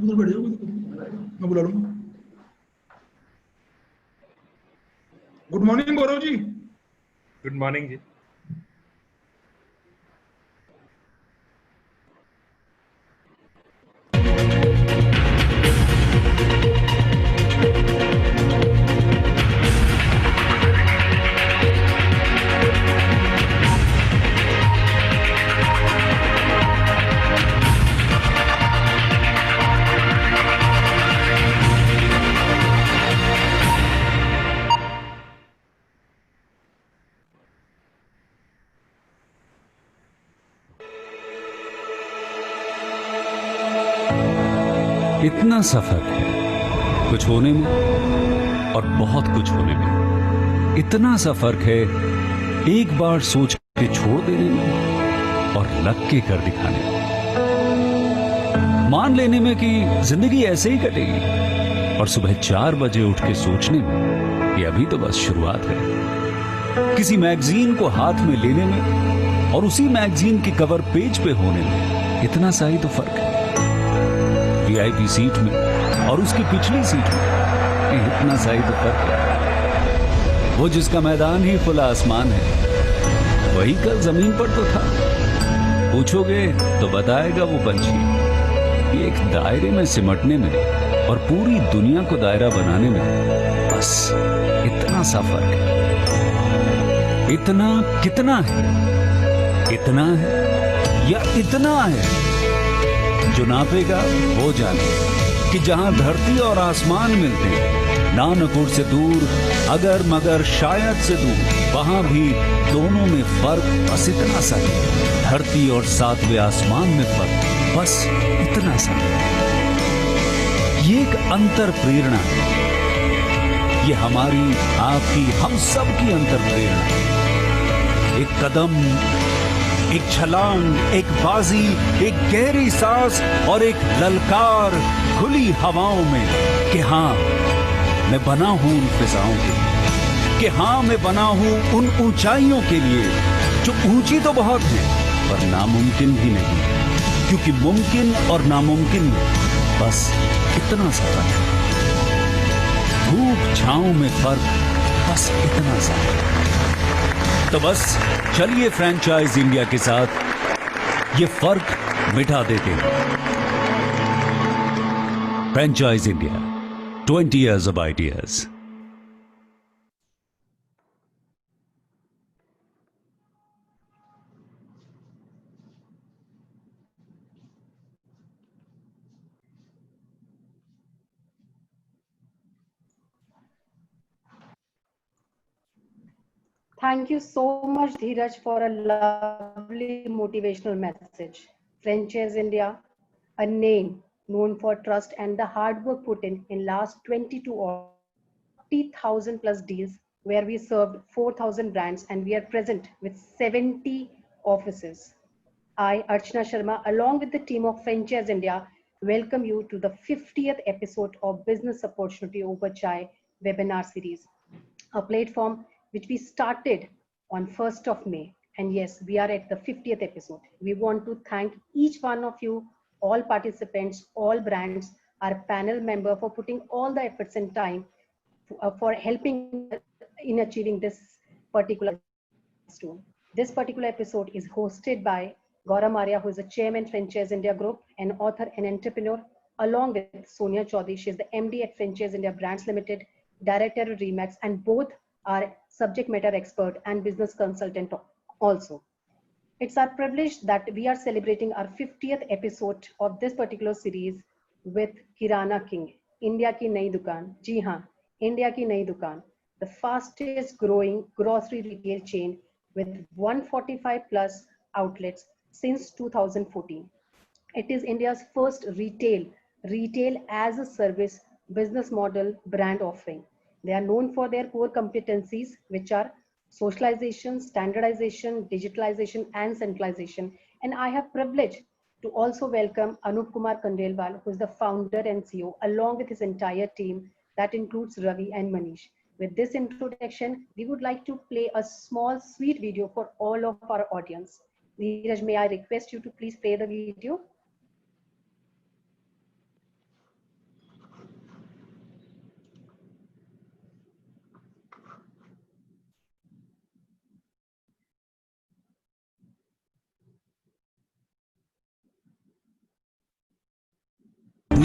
उधर बैठ जाओ, मैं बुला लूंगा। Good morning Gaurav ji. Good morning जी। इतना सफर है कुछ होने में और बहुत कुछ होने में। इतना सा फर्क है एक बार सोच के छोड़ देने में और लग के कर दिखाने में। मान लेने में कि जिंदगी ऐसे ही कटेगी और सुबह 4 बजे उठ के सोचने में कि अभी तो बस शुरुआत है। किसी मैगजीन को हाथ में लेने में और उसी मैगजीन के कवर पेज पे होने में इतना सा ही तो फर्क है। वीआईपी सीट में और उसकी पिछली सीट में इतना सा ही तो फर्क है। वो जिसका मैदान ही खुला आसमान है वही कल जमीन पर तो था। पूछोगे तो बताएगा वो पंछी एक दायरे में सिमटने में और पूरी दुनिया को दायरा बनाने में बस इतना सा फर्क है। इतना कितना है? इतना है या इतना है? जो नापेगा वो जाने कि जहां धरती और आसमान मिलते हैं, नानकुर से दूर अगर मगर शायद से दूर, वहां भी दोनों में फर्क बस इतना सा है। धरती और 7वें आसमान में फर्क बस इतना सा है। ये एक अंतर प्रेरणा है। ये हमारी, आपकी, हम सब की अंतर प्रेरणा है। एक कदम, एक छलांग, एक बाजी, एक गहरी सांस और एक ललकार खुली हवाओं में कि हाँ मैं बना हूं उन फिजाओं के लिए, कि हाँ मैं बना हूं उन ऊंचाइयों के लिए जो ऊंची तो बहुत है पर नामुमकिन भी नहीं, क्योंकि मुमकिन और नामुमकिन में बस इतना सा फर्क है। धूप छांव में फर्क बस इतना सा है। तो बस चलिए फ्रेंचाइज इंडिया के साथ ये फर्क मिटा देते हैं। Franchise India, 20 years of ideas. Thank you so much, Dheeraj, for a lovely motivational message. Franchise India, a name known for trust and the hard work put in last 22 or 40,000 plus deals, where we served 4,000 brands and we are present with 70 offices. I, Archana Sharma, along with the team of Franchise India, welcome you to the 50th episode of Business Opportunity Over Chai webinar series, a platform which we started on 1st of May. And yes, we are at the 50th episode. We want to thank each one of you, all participants, all brands, our panel member for putting all the efforts and time for helping in achieving this particular milestone. This particular episode is hosted by Gaurav Arya, who is the chairman Franchise India Group, an author and entrepreneur, along with Sonia Chaudhary. She is the MD at Franchise India Brands Limited, director at Remax, and both are subject matter expert and business consultant also. It's our privilege that we are celebrating our 50th episode of this particular series with Kirana King, India ki nayi dukaan. Ji haan, India ki nayi dukaan, the fastest growing grocery retail chain with 145 plus outlets since 2014. It is India's first retail as a service business model brand offering. They are known for their core competencies, which are socialization, standardization, digitalization, and centralization. And I have privilege to also welcome Anup Kumar Kandelwal, who is the founder and CEO, along with his entire team that includes Ravi and Manish. With this introduction, we would like to play a small, sweet video for all of our audience. Neeraj, may I request you to please play the video?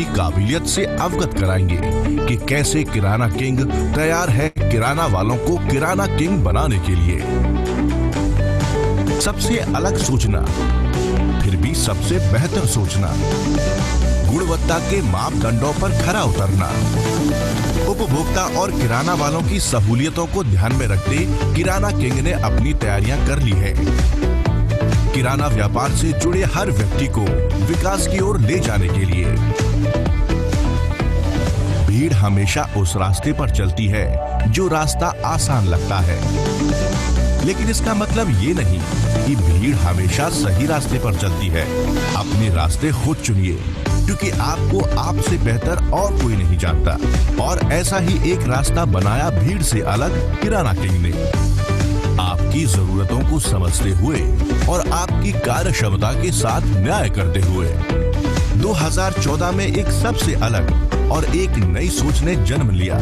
अपनी काबिलियत से अवगत कराएंगे कि कैसे किराना king तैयार है किराना वालों को किराना किंग बनाने के लिए। सबसे अलग सोचना, फिर भी सबसे बेहतर सोचना, गुणवत्ता के मापदंडों पर खरा उतरना, उपभोक्ता और किराना वालों की सहूलियतों को ध्यान में रखते किराना किंग ने अपनी तैयारियां कर ली है। किराना व्यापार से जुड़े हर व्यक्ति को विकास की ओर ले जाने के लिए। भीड़ हमेशा उस रास्ते पर चलती है जो रास्ता आसान लगता है, लेकिन इसका मतलब ये नहीं कि भीड़ हमेशा सही रास्ते पर चलती है। अपने रास्ते खुद चुनिए, क्योंकि आपको आपसे बेहतर और कोई नहीं जानता। और ऐसा ही एक रास्ता बनाया भीड़ से अलग किराना किंग ने, आपकी जरूरतों को समझते हुए और आपकी कार्य क्षमता के साथ न्याय करते हुए। 2014 में एक सबसे अलग और एक नई सोच ने जन्म लिया।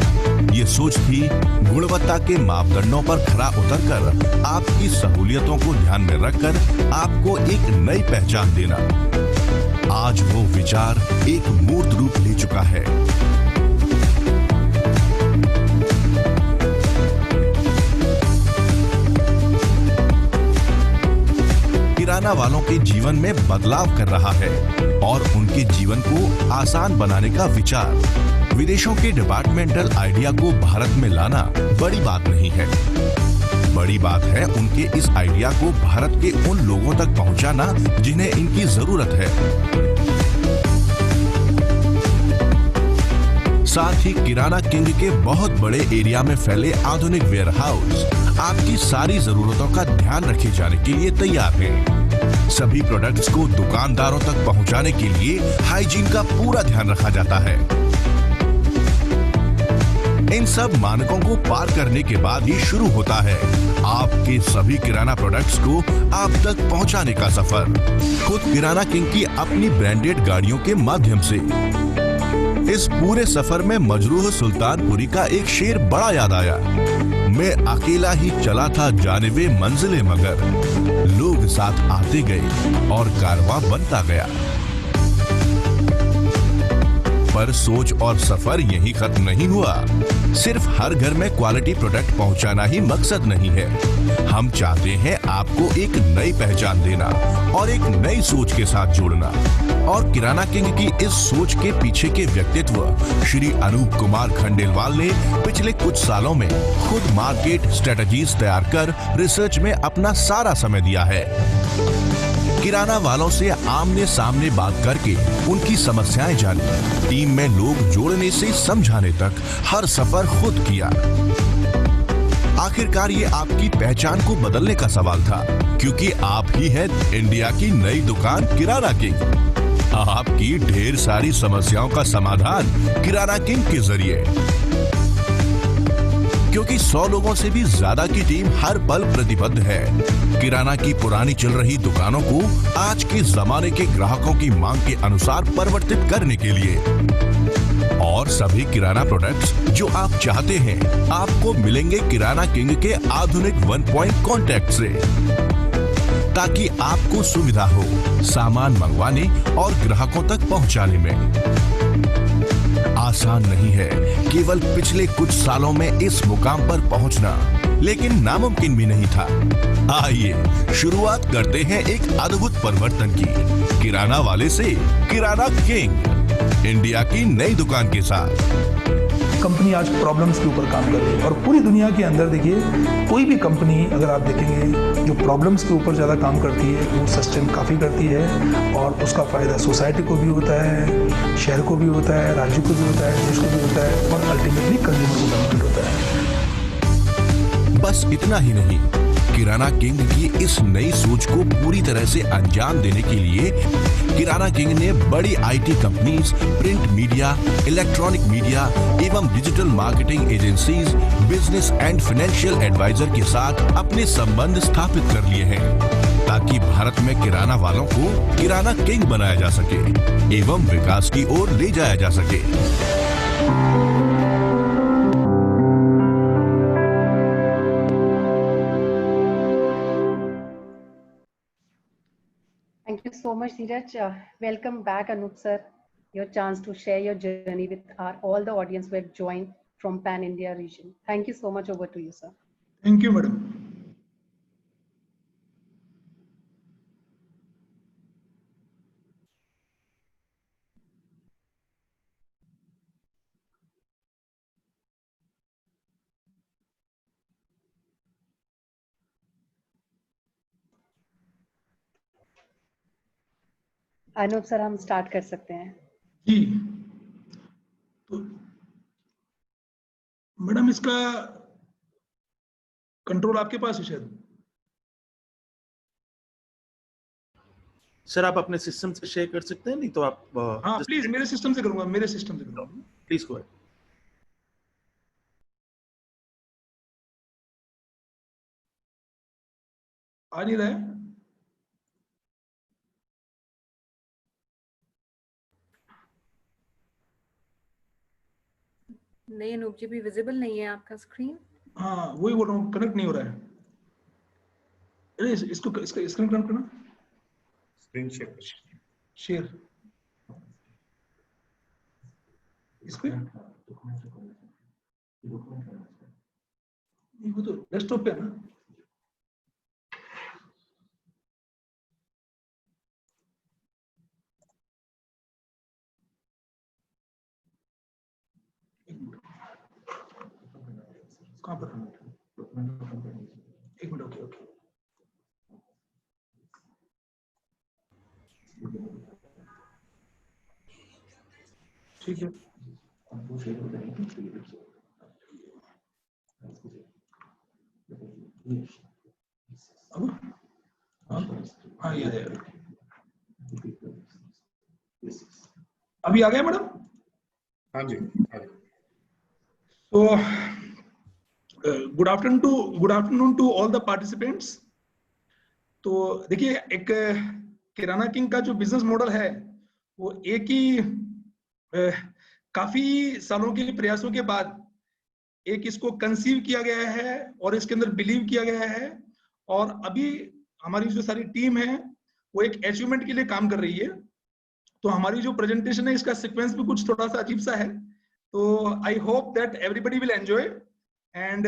ये सोच थी गुणवत्ता के मापदंडों पर खरा उतरकर आपकी सहूलियतों को ध्यान में रखकर आपको एक नई पहचान देना। आज वो विचार एक मूर्त रूप ले चुका है। किराना वालों के जीवन में बदलाव कर रहा है और उनके जीवन को आसान बनाने का विचार। विदेशों के डिपार्टमेंटल आइडिया को भारत में लाना बड़ी बात नहीं है। बड़ी बात है उनके इस आइडिया को भारत के उन लोगों तक पहुंचाना जिन्हें इनकी जरूरत है। साथ ही किराना किंग के बहुत बड़े एरिया में फैले आधुनिक वेयरहाउस आपकी सारी जरूरतों का ध्यान रखे जाने के लिए तैयार हैं। सभी प्रोडक्ट्स को दुकानदारों तक पहुंचाने के लिए हाइजीन का पूरा ध्यान रखा जाता है। इन सब मानकों को पार करने के बाद ही शुरू होता है आपके सभी किराना प्रोडक्ट्स को आप तक पहुंचाने का सफर। खुद किराना किंग की अपनी ब्रांडेड गाड़ियों के माध्यम से। इस पूरे सफर में मजरूह सुल्तानपुरी का एक शेर बड़ा याद आया। मैं अकेला ही चला था जानिबे मंजिले मगर, लोग साथ आते गए और कारवां बनता गया। पर सोच और सफर यहीं खत्म नहीं हुआ। सिर्फ हर घर में क्वालिटी प्रोडक्ट पहुंचाना ही मकसद नहीं है। हम चाहते हैं आपको एक नई पहचान देना और एक नई सोच के साथ जोड़ना। और किराना किंग की इस सोच के पीछे के व्यक्तित्व श्री अनूप कुमार खंडेलवाल ने पिछले कुछ सालों में खुद मार्केट स्ट्रेटजीज तैयार कर रिसर्च में अपना सारा समय दिया है। किराना वालों से आमने सामने बात करके उनकी समस्याएं जानी, टीम में लोग जोड़ने से समझाने तक हर सफर खुद किया। आखिरकार ये आपकी पहचान को बदलने का सवाल था, क्योंकि आप ही हैं इंडिया की नई दुकान किराना किंग। आपकी ढेर सारी समस्याओं का समाधान किराना किंग के जरिए, क्योंकि 100 लोगों से भी ज्यादा की टीम हर पल प्रतिबद्ध है किराना की पुरानी चल रही दुकानों को आज के जमाने के ग्राहकों की मांग के अनुसार परिवर्तित करने के लिए। और सभी किराना प्रोडक्ट्स जो आप चाहते हैं आपको मिलेंगे किराना किंग के आधुनिक 1 पॉइंट कॉन्टैक्ट से, ताकि आपको सुविधा हो सामान मंगवाने और ग्राहकों तक पहुंचाने में। आसान नहीं है केवल पिछले कुछ सालों में इस मुकाम पर पहुंचना, लेकिन नामुमकिन भी नहीं था। आइए शुरुआत करते हैं एक अद्भुत परिवर्तन की, किराना वाले से किराना किंग, इंडिया की नई दुकान के साथ। कंपनी आज प्रॉब्लम्स के ऊपर काम कर रही है और पूरी दुनिया के अंदर देखिए कोई भी कंपनी अगर आप देखेंगे जो प्रॉब्लम्स के ऊपर ज़्यादा काम करती है वो सस्टेन काफ़ी करती है और उसका फ़ायदा सोसाइटी को भी होता है, शहर को भी होता है, राज्य को भी होता है, देश को भी होता है और अल्टीमेटली कंज्यूमर को बेनिफिट होता है। बस इतना ही नहीं, किराना किंग की इस नई सोच को पूरी तरह से अंजाम देने के लिए किराना किंग ने बड़ी IT companies, print media, electronic media एवं digital marketing agencies, business and financial adviser के साथ अपने संबंध स्थापित कर लिए हैं, ताकि भारत में किराना वालों को किराना किंग बनाया जा सके एवं विकास की ओर ले जाया जा सके। Thank you so much, Dheeraj. Welcome back, Anup sir. your chance to share your journey with all the audience who have joined from Pan India region. Thank you so much. Over to you, sir. Thank you, madam. Anoop sir, हम start कर सकते हैं? जी, तो madam इसका control आपके पास है शायद। Sir आप अपने सिस्टम से शेयर कर सकते हैं, नहीं तो आप हाँ प्लीज, मेरे सिस्टम से करूंगा, मेरे सिस्टम से करूंगा। Please go ahead. आ नहीं रहा है? नहीं अनूप जी, भी विजिबल नहीं है आपका स्क्रीन। हाँ वही बोल रहा हूँ, कनेक्ट नहीं हो रहा है। अरे इसको इसका स्क्रीन कनेक्ट करना, स्क्रीन शेयर शेयर इस पे। वो तो डेस्कटॉप पे है ना। कहाँ पर? एक मिनट, ओके ओके। ठीक है, अब हाँ ये आ जाएगा। अभी आ गया मैडम? हाँ जी, हाँ जी। So, good afternoon to all the participants. तो देखिए, एक किराना किंग का जो बिजनेस मॉडल है वो एक ही काफी सालों के प्रयासों के बाद एक इसको कंसीव किया गया है और इसके अंदर बिलीव किया गया है, और अभी हमारी जो सारी टीम है वो एक अचीवमेंट के लिए काम कर रही है। तो हमारी जो प्रेजेंटेशन है इसका सीक्वेंस भी कुछ थोड़ा सा अजीब सा है, तो I hope that everybody will enjoy and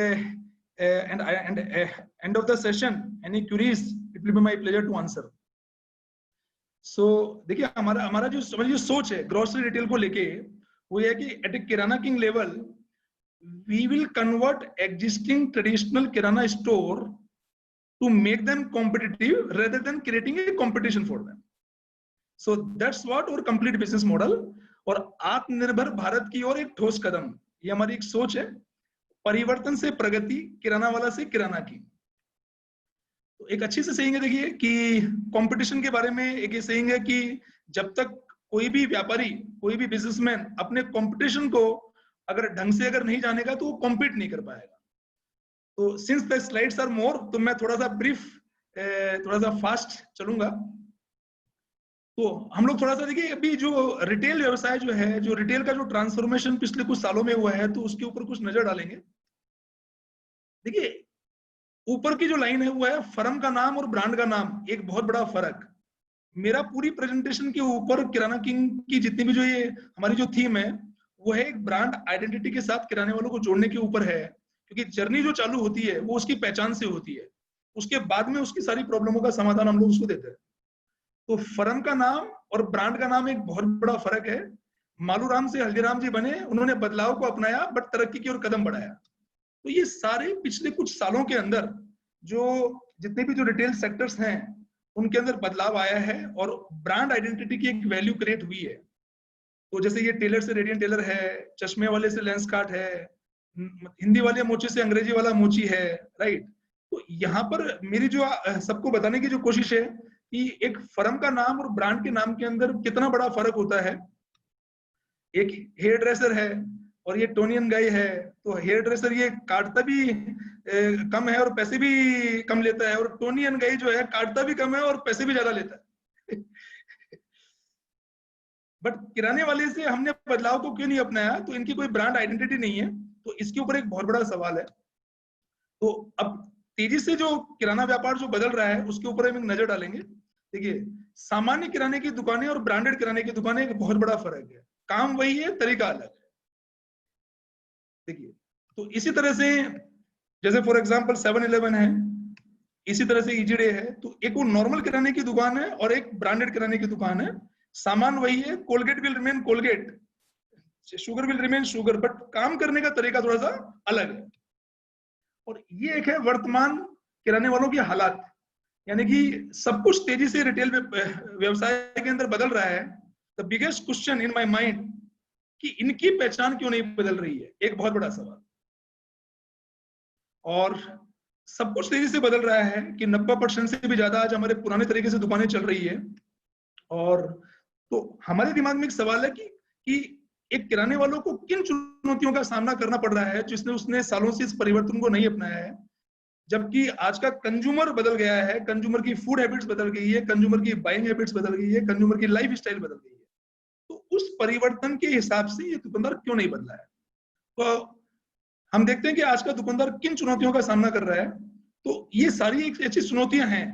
end of the session any queries it will be my pleasure to answer. So देखिए, हमारा जो सोच है ग्रोसरी रिटेल को लेके वो ये है कि at a kirana king level we will convert existing traditional kirana store to make them competitive rather than creating a competition for them. So that's what our complete business model, और आत्मनिर्भर भारत की ओर एक ठोस कदम, ये हमारी एक सोच है। परिवर्तन से प्रगति, किराना वाला से किराना की। तो एक अच्छी से सेइंग है देखिए कि कंपटीशन के बारे में एक ये सेइंग है कि जब तक कोई भी व्यापारी, कोई भी बिजनेसमैन अपने कंपटीशन को अगर ढंग से अगर नहीं जानेगा तो वो कॉम्पीट नहीं कर पाएगा। तो since the slides are more, तो मैं थोड़ा सा ब्रीफ, थोड़ा सा फास्ट चलूंगा। तो हम लोग थोड़ा सा देखिए, अभी जो रिटेल व्यवसाय जो है, जो रिटेल का जो ट्रांसफॉर्मेशन पिछले कुछ सालों में हुआ है, तो उसके ऊपर कुछ नजर डालेंगे। देखिए, ऊपर की जो लाइन है वो है फर्म का नाम और ब्रांड का नाम, एक बहुत बड़ा फर्क। मेरा पूरी प्रेजेंटेशन के ऊपर किराना किंग की जितनी भी जो ये हमारी जो थीम है वो है एक ब्रांड आइडेंटिटी के साथ किराने वालों को जोड़ने के ऊपर है, क्योंकि जर्नी जो चालू होती है वो उसकी पहचान से होती है, उसके बाद में उसकी सारी प्रॉब्लमों का समाधान हम लोग उसको देते हैं। तो फर्म का नाम और ब्रांड का नाम एक बहुत बड़ा फर्क है। मालूराम से हल्दीराम जी बने, उन्होंने बदलाव को अपनाया बट तरक्की की ओर कदम बढ़ाया। तो ये सारे पिछले कुछ सालों के अंदर जो जितने भी जो रिटेल सेक्टर्स हैं उनके अंदर बदलाव आया है और ब्रांड आइडेंटिटी की एक वैल्यू क्रिएट हुई है। तो जैसे ये टेलर से रेडियंट टेलर है, चश्मे वाले से लेंस कार्ट है, हिंदी वाले मोची से अंग्रेजी वाला मोची है, राइट। तो यहाँ पर मेरी जो सबको बताने की जो कोशिश है कि एक फर्म का नाम और ब्रांड के नाम के अंदर कितना बड़ा फर्क होता है। एक हेयर ड्रेसर है और ये टोनियन गाय है, तो हेयर ड्रेसर ये काटता भी कम है और पैसे भी कम लेता है, और टोनियन गाय जो है काटता भी कम है और पैसे भी ज्यादा लेता है। बट किराने वाले से हमने बदलाव को क्यों नहीं अपनाया? तो इनकी कोई ब्रांड आइडेंटिटी नहीं है, तो इसके ऊपर एक बहुत बड़ा सवाल है। तो अब तेजी से जो किराना व्यापार जो बदल रहा है उसके ऊपर हम एक नजर डालेंगे। देखिए, सामान्य किराने की दुकानें और ब्रांडेड किराने की दुकानें एक बहुत बड़ा फर्क है। काम वही है, तरीका अलग है। देखिए, तो इसी तरह से जैसे फॉर एग्जांपल 7-Eleven है, इसी तरह से ईजी डे है, तो एक वो नॉर्मल किराने की दुकान है और एक ब्रांडेड किराने की दुकान है। सामान वही है, Colgate will remain Colgate, sugar will remain sugar, but काम करने का तरीका थोड़ा सा अलग है। और ये एक है वर्तमान किराने वालों की हालात, यानी कि सब कुछ तेजी से रिटेल व्यवसाय के अंदर बदल रहा है। The biggest question in my mind कि इनकी पहचान क्यों नहीं बदल रही है, एक बहुत बड़ा सवाल। और सब कुछ तेजी से बदल रहा है कि 90% से भी ज्यादा आज हमारे पुराने तरीके से दुकानें चल रही है। और तो हमारे दिमाग में एक सवाल है कि एक किराने वालों को किन चुनौतियों का सामना करना पड़ रहा है जिसने उसने सालों से इस परिवर्तन को नहीं अपनाया है। जबकि आज का कंज्यूमर बदल गया है, कंज्यूमर की फूड हैबिट्स बदल गई है, कंज्यूमर की बाइंग हैबिट्स बदल गई है, कंज्यूमर की लाइफ स्टाइल बदल गई है। तो उस परिवर्तन के हिसाब से ये दुकानदार क्यों नहीं बदला है। तो हम देखते हैं कि आज का दुकानदार किन चुनौतियों का सामना कर रहा है। तो ये सारी एक ऐसी चुनौतियां हैं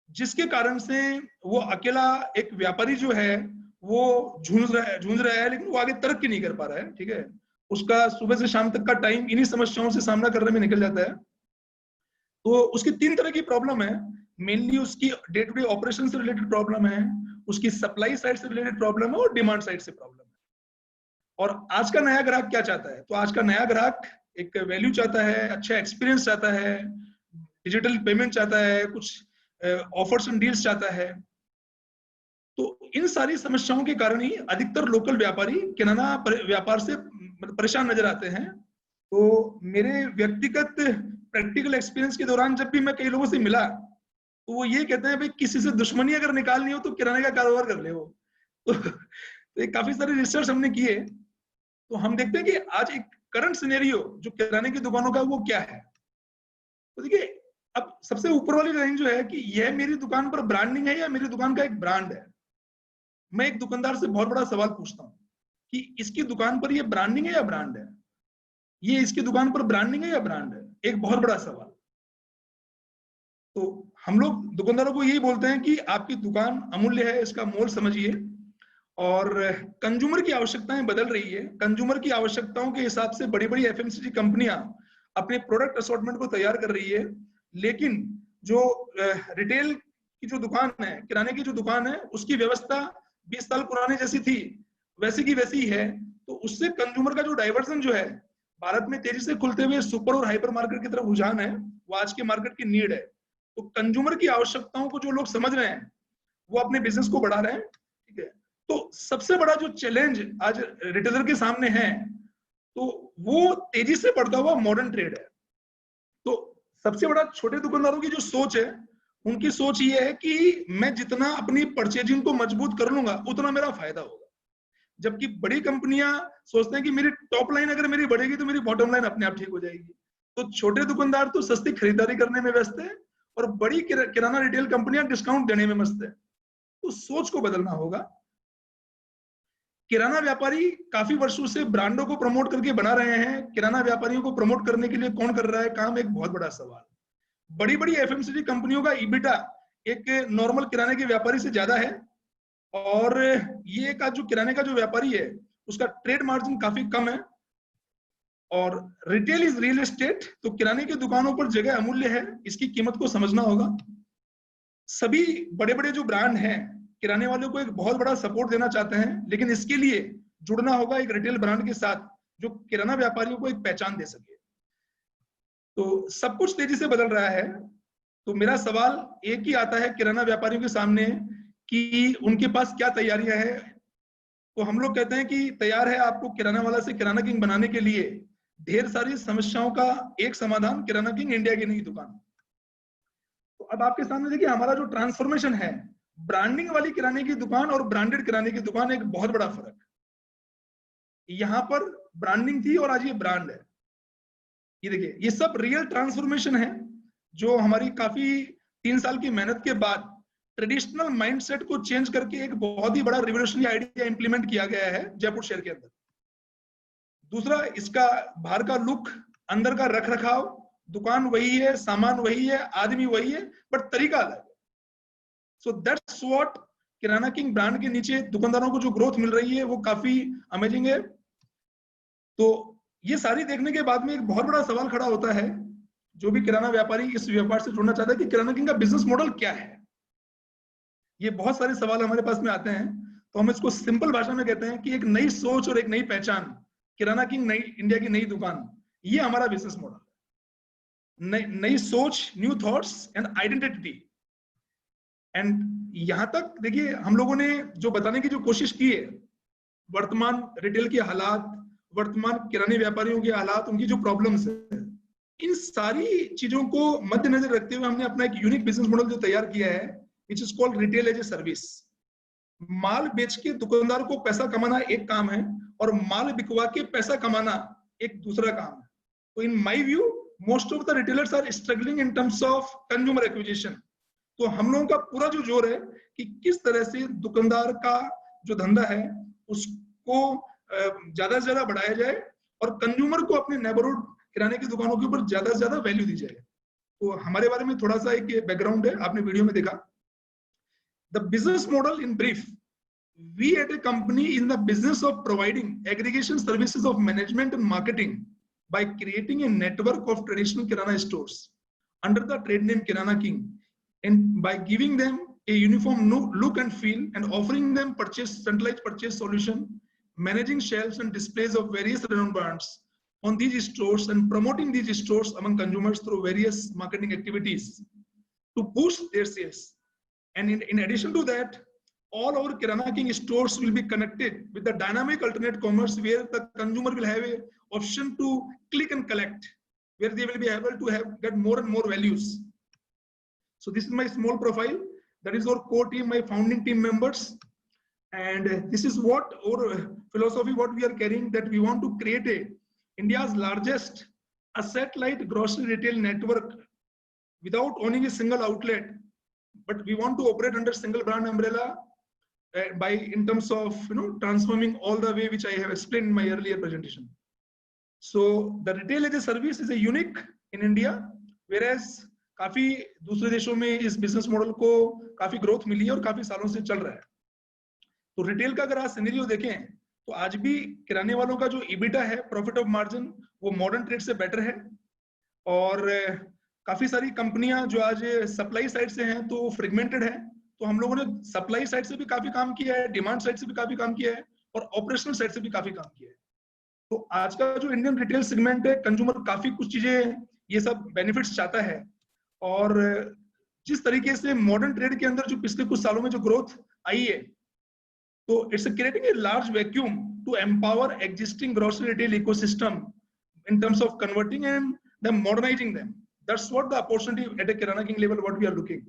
जिसके कारण से वो अकेला एक व्यापारी जो है वो झूंझ रहा है, लेकिन वो आगे तरक्की नहीं कर पा रहा है। ठीक है, उसका सुबह से शाम तक का टाइम इन्हीं समस्याओं से सामना करने में निकल जाता है। तो उसकी 3 तरह की प्रॉब्लम है। मेनली उसकी डे टू डे ऑपरेशन से रिलेटेड प्रॉब्लम है, उसकी सप्लाई साइड से रिलेटेड प्रॉब्लम है और डिमांड साइड से प्रॉब्लम है। और आज का नया ग्राहक क्या चाहता है? तो आज का नया ग्राहक एक वैल्यू चाहता है, अच्छा एक्सपीरियंस चाहता है, डिजिटल पेमेंट चाहता है, कुछ ऑफर्स एंड डील्स चाहता है। तो इन सारी समस्याओं के कारण ही अधिकतर लोकल व्यापारी किराना व्यापार से परेशान नजर आते हैं। तो मेरे व्यक्तिगत प्रैक्टिकल एक्सपीरियंस के दौरान जब भी मैं कई लोगों से मिला तो वो ये कहते हैं भाई किसी से दुश्मनी अगर निकालनी हो तो किराने का कारोबार कर ले। वो तो काफी सारे रिसर्च हमने किए, तो हम देखते हैं कि आज एक करंट सिनेरियो जो किराने की दुकानों का वो क्या है। तो देखिए, अब सबसे ऊपर वाली लाइन जो है कि यह मेरी दुकान पर ब्रांडिंग है या मेरी दुकान का एक ब्रांड है। मैं एक दुकानदार से बहुत बड़ा सवाल पूछता हूँ कि इसकी दुकान पर ये ब्रांडिंग है या ब्रांड है, ये इसकी दुकान पर ब्रांडिंग है या ब्रांड है, एक बहुत बड़ा सवाल। तो हम लोग दुकानदारों को यही बोलते हैं कि आपकी दुकान अमूल्य है, इसका मोल समझिए। और कंज्यूमर की आवश्यकताएं बदल रही है, कंज्यूमर की आवश्यकताओं के हिसाब से बड़ी बड़ी एफएमसीजी कंपनियां अपने प्रोडक्ट असॉर्टमेंट को तैयार कर रही है, लेकिन जो रिटेल की जो दुकान है, किराने की जो दुकान है, उसकी व्यवस्था 20 साल पुराने जैसी थी वैसी की वैसी है। तो उससे कंज्यूमर का जो डाइवर्जन जो है, भारत में तेजी से खुलते हुए सुपर और हाइपर मार्केट की तरफ रुझान है, वो आज के मार्केट की नीड है। तो कंज्यूमर की आवश्यकताओं को जो लोग समझ रहे हैं वो अपने बिजनेस को बढ़ा रहे हैं। ठीक है, तो सबसे बड़ा जो चैलेंज आज रिटेलर के सामने है तो वो तेजी से बढ़ता हुआ मॉडर्न ट्रेड है। तो सबसे बड़ा छोटे दुकानदारों की जो सोच है, उनकी सोच ये है कि मैं जितना अपनी परचेजिंग को मजबूत कर लूंगा उतना मेरा फायदा होगा। जबकि बड़ी कंपनियां सोचते हैं कि मेरी टॉप लाइन अगर मेरी बढ़ेगी तो मेरी बॉटम लाइन अपने आप ठीक हो जाएगी। तो छोटे दुकानदार तो सस्ती खरीदारी करने में व्यस्त है और बड़ी किराना रिटेल कंपनियां डिस्काउंट देने में मस्त है। तो सोच को बदलना होगा। किराना व्यापारी काफी वर्षों से ब्रांडों को प्रमोट करके बना रहे हैं, किराना व्यापारियों को प्रमोट करने के लिए कौन कर रहा है काम, एक बहुत बड़ा सवाल। बड़ी बड़ी एफएमसीजी कंपनियों का ईबिटा एक नॉर्मल किराने के व्यापारी से ज्यादा है, और ये का जो किराने का जो व्यापारी है उसका ट्रेड मार्जिन काफी कम है। और रिटेल इज रियल एस्टेट, तो किराने की दुकानों पर जगह अमूल्य है, इसकी कीमत को समझना होगा। सभी बड़े बड़े जो ब्रांड हैं किराने वालों को एक बहुत बड़ा सपोर्ट देना चाहते हैं, लेकिन इसके लिए जुड़ना होगा एक रिटेल ब्रांड के साथ जो किराना व्यापारियों को एक पहचान दे सके। तो सब कुछ तेजी से बदल रहा है, तो मेरा सवाल एक ही आता है किराना व्यापारियों के सामने कि उनके पास क्या तैयारियां हैं। तो हम लोग कहते हैं कि तैयार है आपको किराना वाला से किराना किंग बनाने के लिए ढेर सारी समस्याओं का एक समाधान, किराना किंग इंडिया की नई दुकान। तो अब आपके सामने देखिए हमारा जो ट्रांसफॉर्मेशन है, ब्रांडिंग वाली किराने की दुकान और ब्रांडेड किराने की दुकान, एक बहुत बड़ा फर्क। यहां पर ब्रांडिंग थी और आज ये ब्रांड है। ये देखिए, ये सब रियल ट्रांसफॉर्मेशन है जो हमारी काफी 3 साल की मेहनत के बाद ट्रेडिशनल माइंडसेट को चेंज करके एक बहुत ही बड़ा रिवोल्यूशनरी आइडिया इंप्लीमेंट किया गया है जयपुर शहर के अंदर। दूसरा, इसका बाहर का लुक, अंदर का रख रखाव, दुकान वही है, सामान वही है, आदमी वही है, बट तरीका अलग है। So that's what kirana king brand के नीचे दुकानदारों को जो ग्रोथ मिल रही है वो काफी अमेजिंग है। तो ये सारी देखने के बाद में एक बहुत बड़ा सवाल खड़ा होता है, जो भी किराना व्यापारी इस व्यापार से जुड़ना चाहता है, कि किराना किंग का बिजनेस मॉडल क्या है। ये बहुत सारे सवाल हमारे पास में आते हैं, तो हम इसको सिंपल भाषा में कहते हैं कि एक नई सोच और एक नई पहचान, किराना किंग नई इंडिया की नई दुकान, ये हमारा बिजनेस मॉडल है। नई सोच, new thoughts and identity. And यहां तक देखिए हम लोगों ने जो बताने की जो कोशिश की है, वर्तमान रिटेल के हालात, वर्तमान किराने व्यापारियों के हालात, उनकी जो प्रॉब्लम्स है, इन सारी चीजों को मद्देनजर रखते हुए हमने अपना एक यूनिक बिजनेस मॉडल जो तैयार किया है, which is called retail as a service. माल बेच के दुकानदार को पैसा कमाना एक काम है, और माल बिकवा के पैसा कमाना एक दूसरा काम है। तो in my view most of the retailers are struggling in terms of consumer acquisition. तो हम लोगों का पूरा जो जोर है कि किस तरह से दुकानदार का जो धंधा है उसको ज्यादा से ज्यादा बढ़ाया जाए, और कंज्यूमर को अपने नेबरहुड किराने की दुकानों के ऊपर ज्यादा से ज्यादा वैल्यू दी जाए। तो हमारे बारे में थोड़ा सा एक बैकग्राउंड है, आपने वीडियो में देखा। The business model in brief, we at a company in the business of providing aggregation services of management and marketing by creating a network of traditional kirana stores under the trade name Kirana King, and by giving them a uniform look and feel, and offering them centralized purchase solution, managing shelves and displays of various renowned brands on these stores, and promoting these stores among consumers through various marketing activities to boost their sales. And in addition to that, all our Kirana King stores will be connected with the dynamic alternate commerce, where the consumer will have a option to click and collect, where they will be able to get more and more values. So this is my small profile. That is our core team, my founding team members. And this is what our philosophy, what we are carrying, that we want to create India's largest asset-light grocery retail network without owning a single outlet. But we want to operate under single brand umbrella by in terms of transforming all the way which I have explained in my earlier presentation. So the retail as a service is a unique in India, whereas काफी दूसरे देशों में इस business model को काफी growth मिली है और काफी सालों से चल रहा है। तो रिटेल का अगर आज सिनेरियो देखें तो आज भी किराने वालों का जो ईबिटा है, प्रॉफिट ऑफ मार्जिन, वो मॉडर्न ट्रेड से बेटर है। और काफी सारी कंपनियां जो आज सप्लाई साइड से हैं तो फ्रेगमेंटेड है। तो हम लोगों ने सप्लाई साइड से भी काफी काम किया है, डिमांड साइड से भी काफी काम किया है, और ऑपरेशनल साइड से भी काफी काम किया है। तो आज का जो इंडियन रिटेल सेगमेंट है, कंज्यूमर काफी कुछ चीजें ये सब बेनिफिट्स चाहता है। और जिस तरीके से मॉडर्न ट्रेड के अंदर जो पिछले कुछ सालों में जो ग्रोथ आई है, तो it's creating a large vacuum to empower existing grocery retail ecosystem in terms of converting and them modernising them. That's what the opportunity at a kirana king level what we are looking.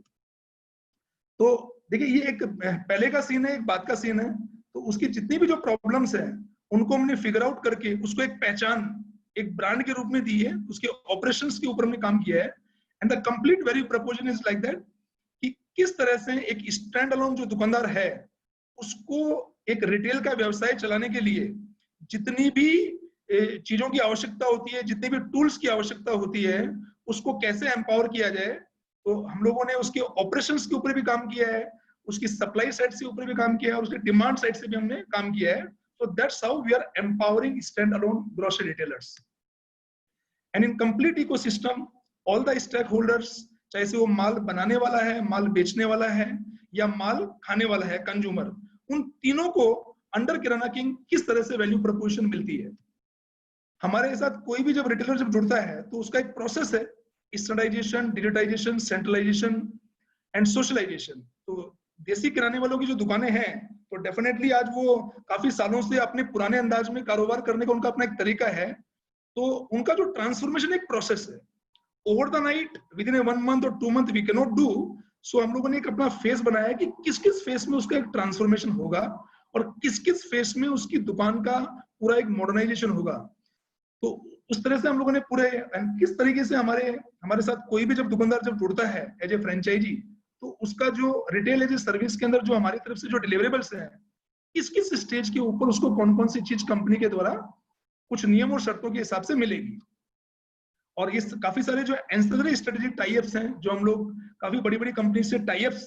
तो देखिए ये एक पहले का scene है, एक बाद का सीन है। तो उसकी जितनी भी जो प्रॉब्लम्स है उनको हमने फिगर आउट करके उसको एक पहचान, एक ब्रांड के रूप में दी है, उसके ऑपरेशंस के ऊपर हमने काम किया है। And the complete value proposition is like that कि किस तरह से एक स्टैंड अलोन जो दुकानदार है उसको एक रिटेल का व्यवसाय चलाने के लिए जितनी भी चीजों की आवश्यकता होती है, जितनी भी टूल्स की आवश्यकता होती है, उसको कैसे एम्पावर किया जाए। तो हम लोगों ने उसके ऑपरेशंस के ऊपर भी काम किया है, उसकी सप्लाई साइड से ऊपर भी काम किया है, और उसके डिमांड साइड से भी हमने काम किया है। So that's how we are empowering stand-alone grocery retailers. And in complete ecosystem, all the stakeholders, चाहे से वो माल बनाने वाला है, माल बेचने वाला है, या माल खाने वाला है, कंज्यूमर, उन तीनों को अंडर किराना किंग किस तरह से वैल्यू प्रपोजिशन मिलती है। हमारे साथ कोई भी जब रिटेलर जब जुड़ता है तो उसका एक प्रोसेस है, standardisation, digitisation, centralisation and socialisation. तो देसी किराने वालों की जो दुकानें हैं तो डेफिनेटली आज वो काफी सालों से अपने पुराने अंदाज में कारोबार करने का उनका अपना एक तरीका है। तो उनका जो ट्रांसफॉर्मेशन एक प्रोसेस है, over the night, within a 1 month और 2 month we can not do. So हम लोगों ने एक अपना फेस बनाया है कि किस किस फेस में उसका एक ट्रांसफॉर्मेशन होगा और किस किस फेस में उसकी दुकान का पूरा एक मॉडर्नाइजेशन होगा। तो उस तरह से हम लोगों ने पूरे किस तरीके से हमारे साथ कोई भी जब दुकानदार जब जुड़ता है एज ए फ्रेंचाइजी, तो उसका जो रिटेल एज ए सर्विस के अंदर जो हमारी तरफ से जो डिलीवरेबल्स हैं, किस किस स्टेज के ऊपर उसको कौन कौन सी चीज कंपनी के द्वारा कुछ नियम और शर्तों के हिसाब से मिलेगी। और इस काफी सारे जो एंसेलरी स्ट्रेटेजिक टाई अप्स हैं, जो हम लोग काफी बड़ी बड़ी कंपनी से टाई अप्स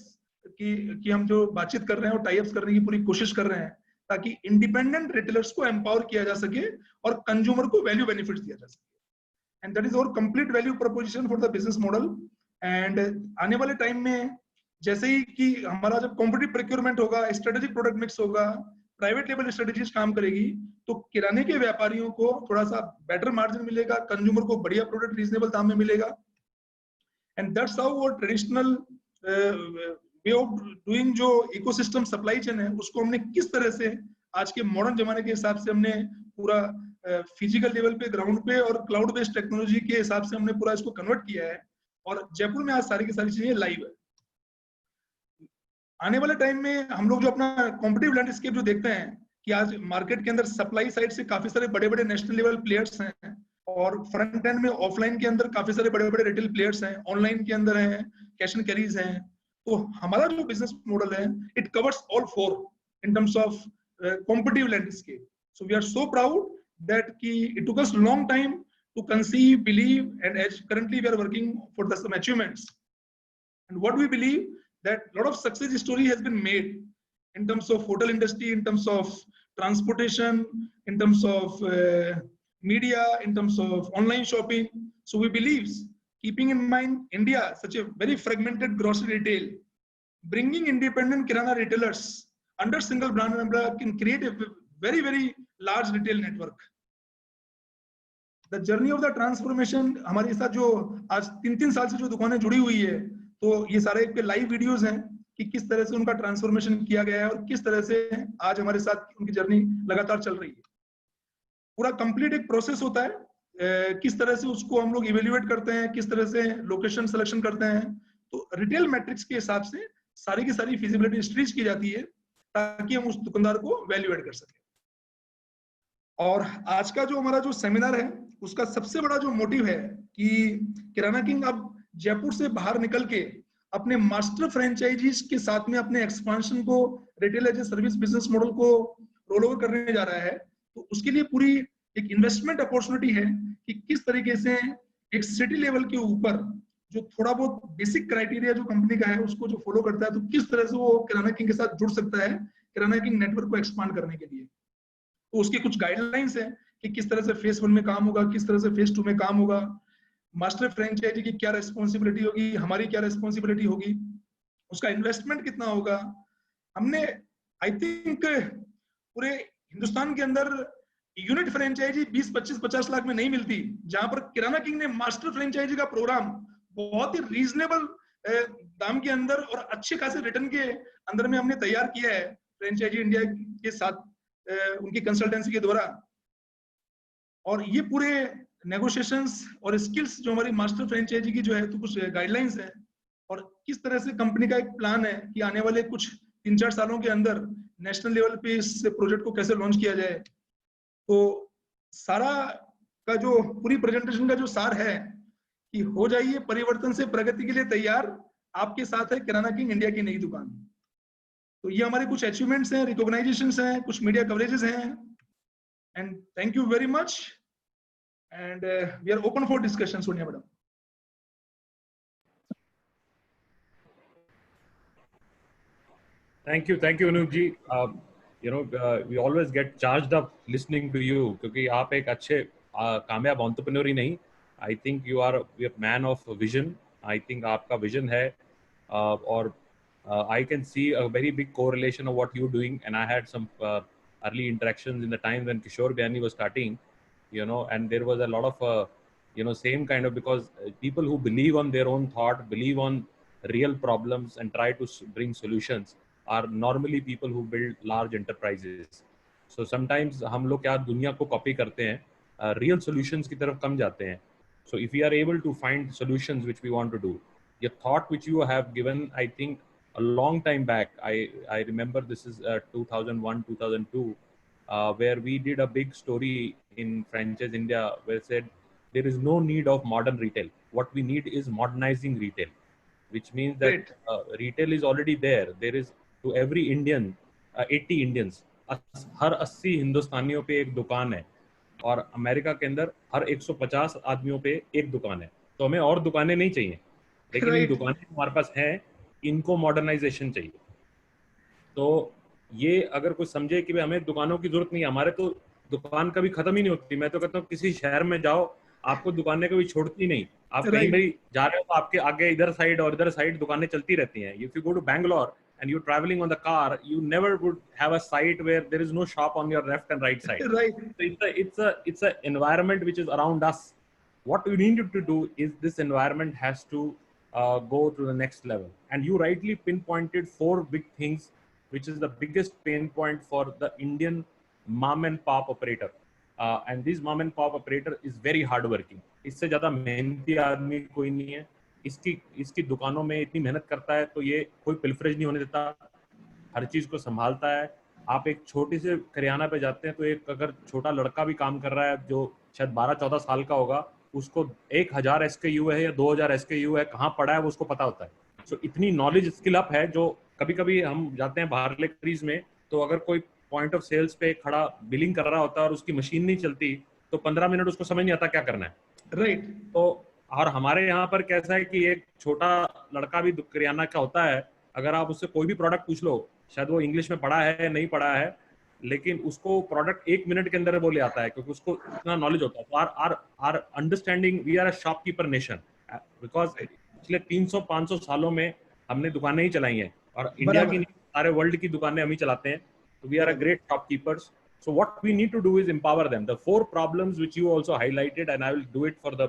कि हम जो बातचीत कर रहे हैं और टाई अप्स करने की पूरी कोशिश कर रहे हैं ताकि इंडिपेंडेंट रिटेलर्स को एम्पावर किया जा सके और कंज्यूमर को वैल्यू बेनिफिट्स दिया जा सके। And that is our complete value proposition for the business model. And आने वाले टाइम में जैसे ही कि हमारा जब कॉम्पिटिटिव प्रोक्योरमेंट होगा, स्ट्रेटेजिक प्रोडक्ट मिक्स होगा, प्राइवेट लेवल स्ट्रेटेजीज काम करेगी, तो किराने के व्यापारियों को थोड़ा सा बेटर मार्जिन मिलेगा, कंज्यूमर को बढ़िया प्रोडक्ट रीजनेबल दाम में मिलेगा। एंड दैट्स हाउ वो ट्रेडिशनल वे ऑफ डूइंग जो इकोसिस्टम सप्लाई चेन है उसको हमने किस तरह से आज के मॉडर्न जमाने के हिसाब से हमने पूरा फिजिकल लेवल पे, ग्राउंड पे और क्लाउड बेस्ड टेक्नोलॉजी के हिसाब से हमने पूरा इसको कन्वर्ट किया है। और जयपुर में आज सारी की सारी चीजें लाइव है। आने वाले टाइम में हम लोग जो अपना कॉम्पिटिटिव लैंडस्केप जो देखते हैं कि आज मार्केट के अंदर सप्लाई साइड से काफी सारे बड़े बड़े नेशनल लेवल प्लेयर्स हैं और फ्रंट एंड में ऑफलाइन के अंदर काफी सारे बड़े बड़े रिटेल प्लेयर्स हैं, ऑनलाइन के अंदर हैं, कैश एंड कैरीज हैं। तो हमारा जो बिजनेस मॉडल है it covers all four in terms of competitive landscape. So we are so proud that कि it took us long time to conceive, believe, and as currently we are working for some achievements. And what we believe that a lot of success story has been made in terms of hotel industry, in terms of transportation, in terms of media, in terms of online shopping. So we believe, keeping in mind India, such a very fragmented grocery retail, bringing independent kirana retailers under single brand umbrella can create a very, very large retail network. The journey of the transformation हमारे साथ जो आज 3-3 साल से जो दुकानें जुड़ी हुई है, तो ये सारे एक पे लाइव वीडियोस हैं कि किस तरह से उनका ट्रांसफॉर्मेशन किया गया है और किस तरह से आज हमारे साथ उनकी जर्नी लगातार चल रही है। पूरा कंप्लीट एक प्रोसेस होता है, किस तरह से उसको हम लोग इवेल्युएट करते हैं, किस तरह से लोकेशन सिलेक्शन करते हैं। तो रिटेल मैट्रिक्स के हिसाब से सारी की सारी फिजिबिलिटी स्ट्रीच की जाती है ताकि हम उस दुकानदार को वैल्यू एड कर सकें। और आज का जो हमारा जो सेमिनार है उसका सबसे बड़ा जो मोटिव है कि किराना किंग अब जयपुर से बाहर निकल के अपने मास्टर फ्रेंचाइजीज के साथ में अपने एक्सपांशन को, retail as a service business model को रोल ओवर करने जा रहा है। तो उसके लिए पूरी एक इन्वेस्टमेंट अपॉर्चुनिटी है कि किस तरीके से एक सिटी लेवल के ऊपर जो थोड़ा बहुत बेसिक क्राइटेरिया जो कंपनी का है उसको जो फॉलो करता है, तो किस तरह से वो किराना किंग के साथ जुड़ सकता है किराना किंग नेटवर्क को एक्सपांड करने के लिए। तो उसके कुछ गाइडलाइंस हैं कि किस तरह से फेज 1 में काम होगा, किस तरह से फेज 2 में काम होगा, मास्टर फ्रेंचाइजी की क्या रिस्पॉन्सिबिलिटी होगी, हमारी क्या रिस्पॉन्सिबिलिटी होगी, उसका इन्वेस्टमेंट कितना होगा। हमने आई थिंक पूरे हिंदुस्तान के अंदर यूनिट फ्रेंचाइजी 20-25-50 लाख में नहीं मिलती, जहां पर किराना किंग ने मास्टर फ्रेंचाइजी का प्रोग्राम बहुत ही रीजनेबल दाम के अंदर और अच्छे खासे रिटर्न के अंदर में हमने तैयार किया है फ्रेंचाइजी इंडिया के साथ उनकी कंसल्टेंसी के द्वारा। और ये पूरे नेगोशिएशंस और स्किल्स जो हमारी मास्टर फ्रेंचाइजी की जो है, तो कुछ गाइडलाइंस है और किस तरह से कंपनी का एक प्लान है कि आने वाले कुछ 3-4 सालों के अंदर नेशनल लेवल पे इस प्रोजेक्ट को कैसे लॉन्च किया जाए। तो सारा का जो पूरी प्रेजेंटेशन का जो सार है कि हो जाइए परिवर्तन से प्रगति के लिए तैयार, आपके साथ है किराना किंग इंडिया की नई दुकान। तो ये हमारे कुछ अचीवमेंट्स हैं, रिकॉग्नाइजेशंस हैं, कुछ मीडिया कवरेजेस हैं। And thank you very much and we are open for discussion. Sonia madam. Thank you, Anup ji. We always get charged up listening to you क्योंकि आप एक अच्छे कामयाब एंटरप्रेन्योर ही नहीं, I think you are a man of vision. I think आपका vision है और I can see a very big correlation of what you're doing, and I had some early interactions in the time when Kishore Gyani was starting, and there was a lot of same kind of, because people who believe on their own thought, believe on real problems and try to bring solutions are normally people who build large enterprises. So sometimes हम लोग क्या दुनिया को copy करते हैं, real solutions की तरफ कम जाते हैं. So if we are able to find solutions which we want to do, your thought which you have given, I think a long time back, I remember this is 2001, 2002, where we did a big story in Franchise India where it said there is no need of modern retail. What we need is modernizing retail, which means that retail is already there. There is to every Indian, 80 Indians, हर 80 हिंदुस्तानियों पे एक दुकान है, और America के अंदर हर 150 आदमियों पे एक दुकान है. तो हमें और दुकानें नहीं चाहिए, लेकिन ये दुकानें हमारे पास हैं इनको मॉडर्नाइजेशन चाहिए। तो ये अगर कोई समझे कि भाई हमें दुकानों की जरूरत नहीं है, हमारे तो दुकान कभी खत्म ही नहीं होती। मैं तो कहता हूँ किसी शहर में जाओ, आपको दुकानें कभी छोड़ती नहीं। आप कहीं Right. भी जा रहे हो तो आपके आगे इधर साइड और इधर साइड दुकानें चलती रहती हैं। If you go to Bangalore and you're traveling on the car, you never would have a site where there is no shop on your left and right side. Right. So it's a environment which is around us. What we need to do is this environment has to go to the next level. And you rightly pinpointed 4 big things, which is the biggest pain point for the Indian mom and pop operator. And this mom and pop operator is very hardworking. इससे ज़्यादा मेहनती आदमी कोई नहीं है। इसकी दुकानों में इतनी मेहनत करता है तो ये कोई पिलफरेज नहीं होने देता, हर चीज़ को संभालता है। आप एक छोटे से करियाना पे जाते हैं तो एक अगर छोटा लड़का भी काम कर रहा है जो शायद 12-14 साल का होगा, उसको 1000 SKU है या 2000 SKU है, कहाँ पड़ा है वो उसको पता होता है। सो इतनी नॉलेज स्किल अप है जो कभी कभी हम जाते हैं बाहर लेक्चरीज में, तो अगर कोई पॉइंट ऑफ सेल्स पे खड़ा बिलिंग कर रहा होता है और उसकी मशीन नहीं चलती तो 15 मिनट उसको समझ नहीं आता क्या करना है। राइट। तो और हमारे यहाँ पर कैसा है कि एक छोटा लड़का भी करियाना का होता है, अगर आप उससे कोई भी प्रोडक्ट पूछ लो, शायद वो इंग्लिश में पढ़ा है नहीं पढ़ा है, लेकिन उसको प्रोडक्ट 1 मिनट के अंदर वो ले आता है क्योंकि उसको इतना नॉलेज होता है। तो our understanding, we are a shopkeeper nation, because पिछले 300-500 सालों में हमने दुकानें ही चलाई हैं और इंडिया की नहीं, सारे वर्ल्ड की दुकानें हम ही चलाते हैं। तो we are a great shopkeepers. So what we need to do is empower them. The 4 problems which you also highlighted, and I will do it for the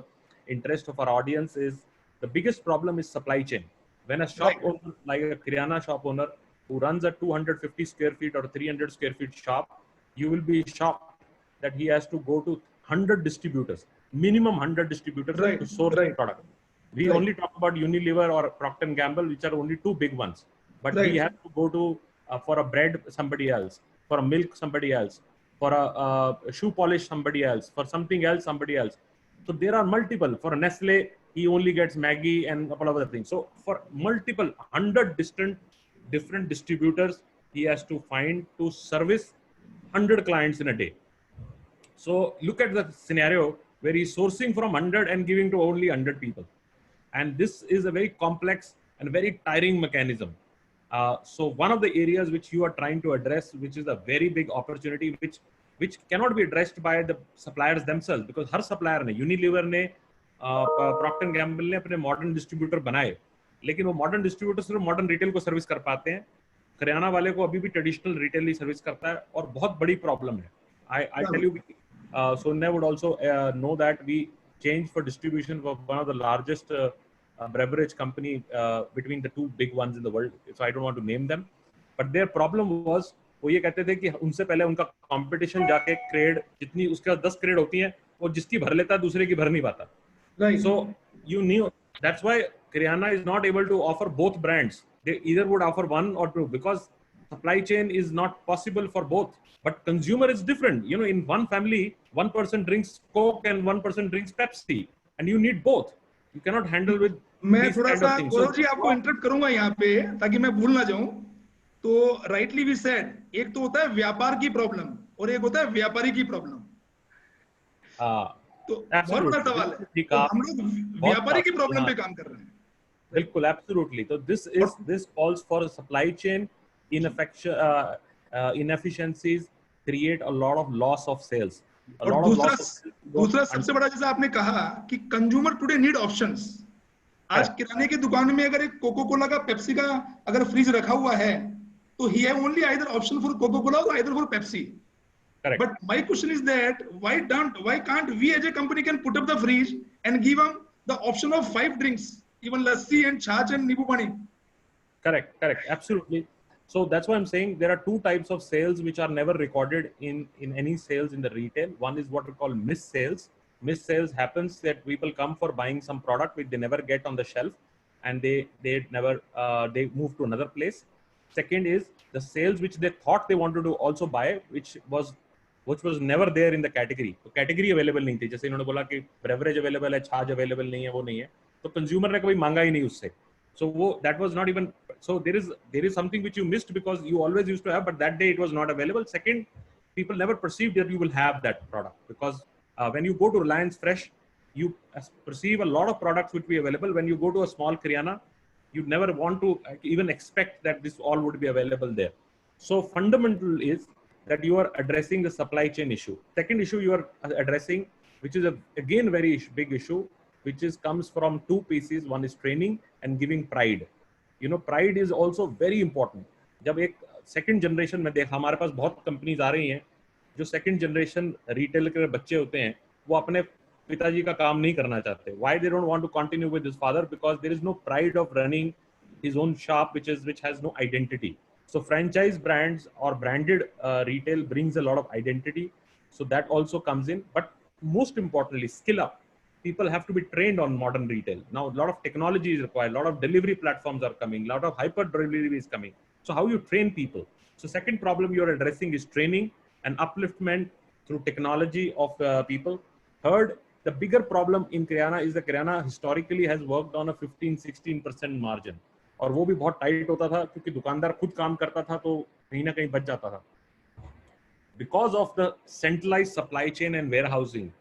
interest of our audience, is the biggest problem is supply chain. When a shop owner, like a Kirana shop owner who runs a 250 square feet or 300 square feet shop, you will be shocked that he has to go to 100 distributors, minimum 100 distributors to source the product. We only talk about Unilever or Procter & Gamble, which are only 2 big ones. But we have to go to, for a bread, somebody else. For a milk, somebody else. For a shoe polish, somebody else. For something else, somebody else. So there are multiple. For Nestle, he only gets Maggi and a couple of other things. So for multiple 100 different distributors, he has to find to service 100 clients in a day. So look at the scenario where he's sourcing from 100 and giving to only 100 people. And this is a very complex and very tiring mechanism. So one of the areas which you are trying to address, which is a very big opportunity, which cannot be addressed by the suppliers themselves, because her supplier ने, Unilever ने, Procter & Gamble ने अपने modern distributor बनाए, लेकिन वो modern distributor सिर्फ modern retail को service कर पाते हैं, करियाना वाले को अभी भी traditional retail ही service करता है और बहुत बड़ी problem है. I tell you, Sonia would also know that we changed for distribution for one of the largest beverage company between the 2 big ones in the world, so I don't want to name them, but their problem was वो ये कहते थे कि उनसे पहले उनका competition जाके crate जितनी उसके 10 क्रेड होती हैं वो जिसकी भर लेता है दूसरे की भर नहीं पाता. So you knew that's why Kirana is not able to offer both brands. They either would offer one or two because supply chain is not possible for both. But consumer is different. You know, in one family, one person drinks Coke and one person drinks Pepsi, and you need both. You cannot handle with. मैं थोड़ा सा गौरव जी आपको interrupt करूंगा यहाँ पे ताकि मैं भूल ना जाऊं. तो राइटली वी सेड, एक तो होता है व्यापार की प्रॉब्लम और एक होता है व्यापारी की प्रॉब्लम. तो बहुत बड़ा सवाल है. तो हम लोग व्यापारी की प्रॉब्लम पे काम कर रहे हैं. बिल्कुल, एब्सोल्युटली. तो this calls for supply chain inefficiencies, create a lot of loss of sales. और दूसरा सबसे बड़ा जैसा आपने कहा कि कंज्यूमर टुडे नीड ऑप्शंस. आज किराने की दुकान में अगर एक कोको कोला का पेप्सी का अगर फ्रिज रखा हुआ है तो he have only either option for Coca Cola और either for Pepsi. But my question is that why can't we as a company can put up the fridge and give them the option of 5 drinks, even lassi and chach and nibu pani. Correct, absolutely. So that's why I'm saying there are 2 types of sales which are never recorded in any sales in the retail. One is what we call missed sales. Missed sales happens that people come for buying some product which they never get on the shelf, and they never they move to another place. Second is the sales which they thought they wanted to also buy, which was never there in the category. तो category available नहीं थी. जैसे इन्होंने बोला कि beverage available है, छाछ available नहीं है, वो नहीं है, तो consumer ने कभी मांगा ही नहीं उससे. So that was not even. So there is something which you missed because you always used to have, but that day it was not available. Second, people never perceived that you will have that product because when you go to Reliance Fresh, you perceive a lot of products which will be available. When you go to a small Kirana, you never want to even expect that this all would be available there. So fundamental is that you are addressing the supply chain issue. Second issue you are addressing, which is again very big issue, which comes from two pieces. One is training and giving pride. You know, pride is also very important. जब एक second generation में देख, हमारे पास बहुत companies आ रही हैं जो second generation retail के बच्चे होते हैं, वो अपने पिताजी का काम नहीं करना चाहते. Why they don't want to continue with his father? Because there is no pride of running his own shop, which has no identity. So franchise brands or branded retail brings a lot of identity. So that also comes in. But most importantly, skill up. People have to be trained on modern retail. Now, a lot of technology is required. A lot of delivery platforms are coming. A lot of hyper delivery is coming. So how you train people? So second problem you are addressing is training and upliftment through technology of people. Third, the bigger problem in Kirana is the Kirana historically has worked on a 15-16% margin. और वो भी बहुत tight होता था क्योंकि दुकानदार खुद काम करता था तो कहीं ना कहीं बच जाता था. Because of the centralized supply chain and warehousing,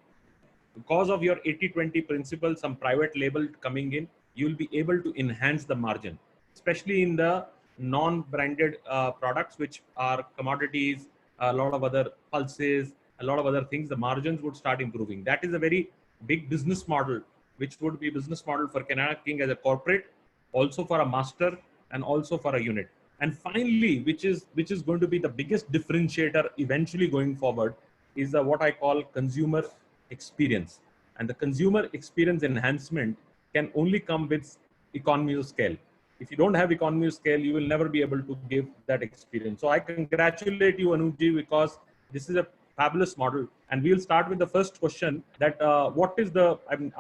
because of your 80-20 principle, some private label coming in, you will be able to enhance the margin, especially in the non-branded products, which are commodities, a lot of other pulses, a lot of other things. The margins would start improving. That is a very big business model, which would be a business model for Kirana King as a corporate, also for a master, and also for a unit. And finally, which is going to be the biggest differentiator eventually going forward, is what I call consumer experience. And the consumer experience enhancement can only come with economy of scale. If you don't have economy of scale, you will never be able to give that experience. So I congratulate you, Anuj, because this is a fabulous model. And we'll start with the first question, that what is the, I mean,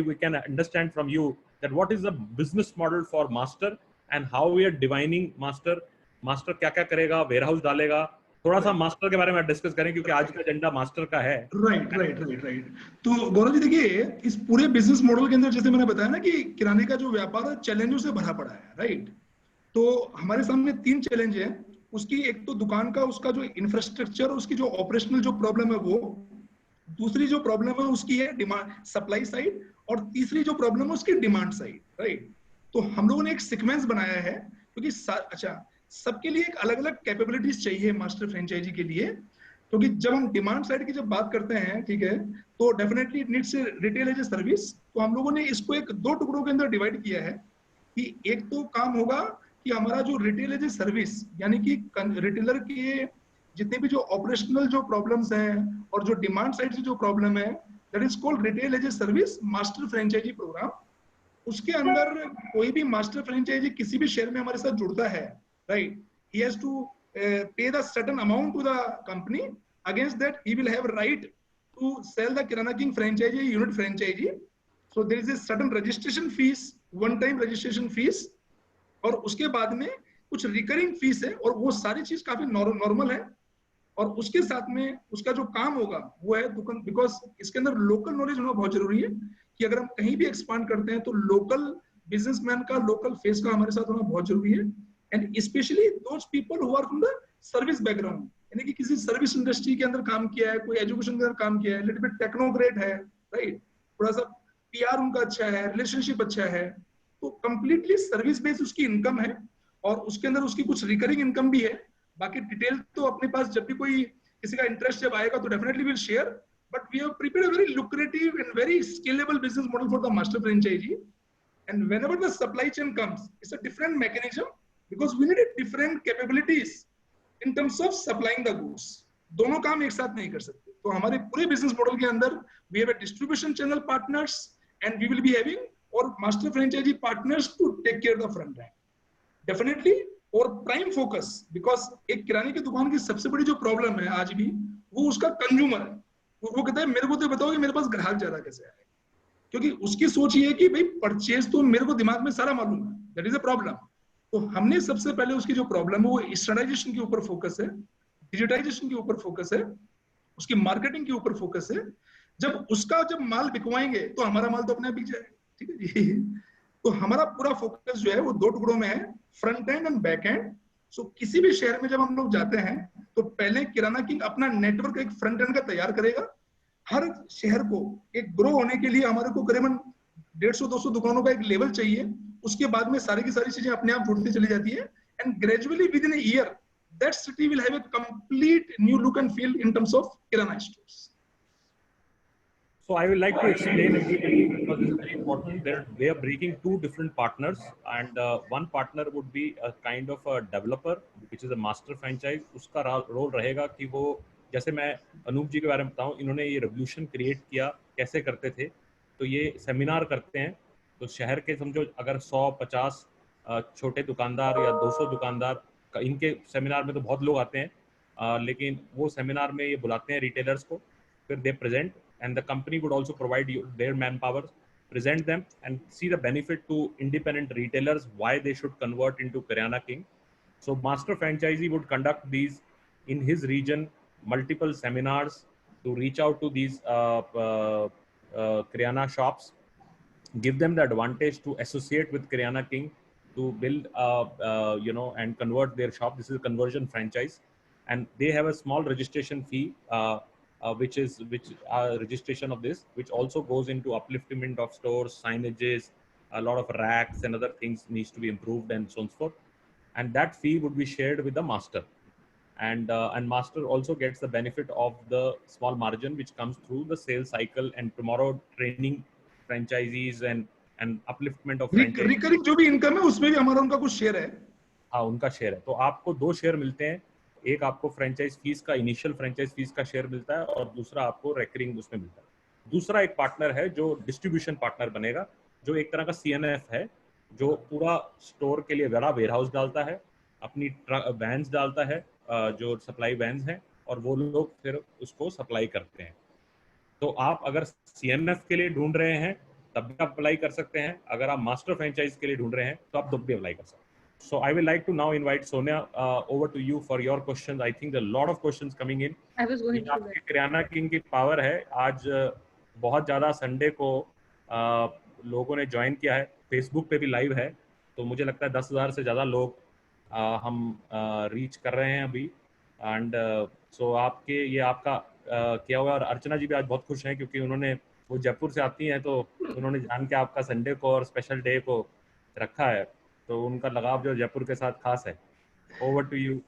we can understand from you that what is the business model for master and how we are divining master क्या क्या करेगा, warehouse डालेगा, थोड़ा सा master के बारे में discuss करें क्योंकि आज का एजेंडा मास्टर का है. राइट. तो गौरव जी देखिए, इस पूरे बिजनेस मॉडल के अंदर जैसे मैंने बताया ना कि किराने का जो व्यापार है चैलेंजों से भरा पड़ा है, राइट. तो हमारे सामने 3 चैलेंज है. उसकी एक तो दुकान का उसका जो इंफ्रास्ट्रक्चर, उसकी जो ऑपरेशनल जो प्रॉब्लम है वो, दूसरी जो प्रॉब्लम है उसकी है डिमांड सप्लाई साइड, और तीसरी जो प्रॉब्लम है उसकी डिमांड साइड, राइट. तो हम लोगों ने एक सीक्वेंस बनाया है क्योंकि सबके लिए एक अलग अलग कैपेबिलिटीज चाहिए मास्टर फ्रेंचाइजी के लिए. क्योंकि जब हम डिमांड साइड की जब बात करते हैं, ठीक है, तो definitely it needs retail as a service. तो हम लोगों ने इसको एक 2 टुकड़ों के अंदर डिवाइड किया है कि एक तो काम होगा कि हमारा जो रिटेल एज ए सर्विस, यानी कि रिटेलर के जितने भी जो ऑपरेशनल जो प्रॉब्लम्स हैं और जो डिमांड साइड से जो प्रॉब्लम है, that is called retail as a service master franchisee programme. उसके अंदर कोई भी मास्टर फ्रेंचाइजी किसी भी शहर में हमारे साथ जुड़ता है, right, he has to pay the certain amount to the company. Against that he will have right to sell the Kirana King franchisee unit franchisee. So there is a certain registration fees, one time registration fees, और उसके बाद में कुछ recurring fees है, और वो सारी चीज काफी नॉर्मल है. और उसके साथ में उसका जो काम होगा वो है दुकान, बिकॉज इसके अंदर लोकल नॉलेज होना बहुत जरूरी है कि अगर हम कहीं भी एक्सपांड करते हैं तो लोकल बिजनेसमैन का, लोकल फेस का हमारे साथ होना बहुत जरूरी है. And especially those people who are from the service background, यानी कि किसी सर्विस इंडस्ट्री के अंदर काम किया है, कोई एजुकेशन के अंदर काम किया है, लिटिल बिट टेक्नोक्रेट है, राइट, थोड़ा सा पीआर उनका अच्छा है, रिलेशनशिप अच्छा है, तो कंप्लीटली सर्विस बेस्ड उसकी इनकम है, और उसके अंदर उसकी कुछ रिकरिंग इनकम भी है. बाकी डिटेल तो अपने पास जब भी कोई किसी का इंटरेस्ट जब आएगा तो definitely will share. But we have prepared a very lucrative and very scalable business model for the master franchisee. And whenever the supply chain comes, it's a different mechanism, because we needed different capabilities in terms of supplying the goods. दोनों काम एक साथ नहीं कर सकते. तो हमारे पूरे बिजनेस मॉडल के अंदर we have a distribution channel partners and we will be having और master franchisee partners to take care of the front end. Definitely और prime focus, because एक किराने की दुकान की सबसे बड़ी जो प्रॉब्लम है आज भी वो उसका कंज्यूमर है. वो कहता है मेरे को तो बताओ कि मेरे पास ग्राहक ज्यादा कैसे आए, क्योंकि उसकी सोच ये है कि भाई परचेज तो मेरे को दिमाग में सारा मालूम है. That is a problem. तो हमने सबसे पहले उसकी जो प्रॉब्लम है वो स्टैंडर्डाइजेशन के ऊपर फोकस है, डिजिटाइजेशन के ऊपर फोकस है, उसकी मार्केटिंग के ऊपर फोकस है. जब माल बिकवाएंगे तो हमारा माल तो अपने आप बिक जाएगा, ठीक है जी. तो हमारा पूरा फोकस जो है वो 2 टुकड़ों में है, front end and back end. So किसी भी शहर में जब हम लोग जाते हैं तो पहले किराना किंग अपना नेटवर्क एक फ्रंट एंड का तैयार करेगा. हर शहर को एक ग्रो होने के लिए हमारे को करीबन 150-200 दुकानों का एक लेवल चाहिए, उसके बाद में सारी की सारी चीजें अपने आप जुड़ती चली जाती है, and gradually with in a year that city will have a complete new look and feel in terms of kirana stores. So I would like to explain everybody because this is very important. They are bringing two different partners, and one partner would be a kind of a developer, which is a master franchise. उसका role रहेगा कि वो, जैसे मैं अनूप जी के बारे में बताऊं, इन्होंने ये रेवोल्यूशन क्रिएट किया, कैसे करते थे, तो ये सेमिनार करते हैं, तो शहर के समझो अगर 100-50 छोटे दुकानदार या 200 दुकानदार, इनके सेमिनार में तो बहुत लोग आते हैं, लेकिन वो सेमिनार में ये बुलाते हैं रिटेलर्स को, फिर दे present, and the company would also provide you their manpower, present them and see the benefit to independent retailers why they should convert into Kirana King. So master franchisee would conduct these in his region, multiple seminars to reach out to these Kirana shops, give them the advantage to associate with Kirana King to build and convert their shop. This is a conversion franchise, and they have a small registration fee, which registration of this, which also goes into upliftment of stores, signages, a lot of racks and other things needs to be improved and so on and so forth. And that fee would be shared with the master, and master also gets the benefit of the small margin which comes through the sales cycle and tomorrow training franchisees and upliftment of franchise. Recurring जो भी income है उसमें भी हमारा उनका कुछ share है. हाँ, उनका शेयर है. तो आपको 2 शेयर मिलते हैं, एक आपको फ्रेंचाइज फीस का, इनिशियल फ्रेंचाइज फीस का शेयर मिलता है, और दूसरा आपको रेकरिंग उसमें मिलता है. दूसरा एक पार्टनर है जो डिस्ट्रीब्यूशन पार्टनर बनेगा, जो एक तरह का CNF है, जो पूरा स्टोर के लिए बड़ा वेयरहाउस डालता है, अपनी वैन्स डालता है, जो सप्लाई वैन्स हैं, और वो लोग फिर उसको सप्लाई करते हैं. तो आप अगर CNF के लिए ढूंढ रहे हैं तब भी आप अप्लाई कर सकते हैं, अगर आप मास्टर फ्रेंचाइज के लिए ढूंढ रहे हैं तो आप तब भी अप्लाई कर सकते हैं. So I will like to now invite Sonia over to you for your questions. I think there are a lot of questions coming in. I was going to आपके किराना किंग की पावर है, आज बहुत ज़्यादा Sunday को लोगों ने join किया है, फेसबुक पे भी लाइव है, तो मुझे लगता है 10,000 से ज़्यादा लोग हम रीच कर रहे हैं अभी. एंड सो आपके ये आपका किया हुआ, और अर्चना जी भी आज बहुत खुश हैं क्योंकि उन्होंने, वो जयपुर से आती हैं, तो उन्होंने जान के आपका संडे को और स्पेशल डे को रखा है, तो उनका लगाव जो जयपुर के साथ खास है. Over to you.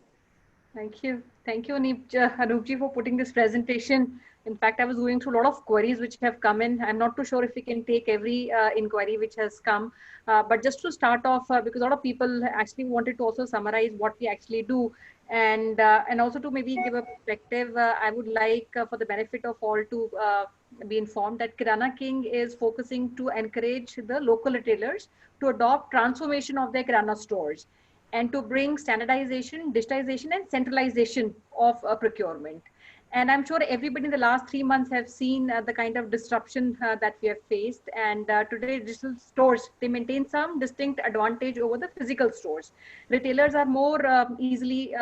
Thank you, Anup ji, for putting this presentation. In fact, I was going through a lot of queries which have come in. I'm not too sure if we can take every inquiry which has come, but just to start off, because a lot of people actually wanted to also summarize what we actually do, and also to maybe give a perspective. I would like, for the benefit of all, to be informed that Kirana King is focusing to encourage the local retailers to adopt transformation of their Kirana stores, and to bring standardization, digitization, and centralization of procurement. And I'm sure everybody in the last 3 months have seen the kind of disruption that we have faced. And today, digital stores, they maintain some distinct advantage over the physical stores. Retailers are more easily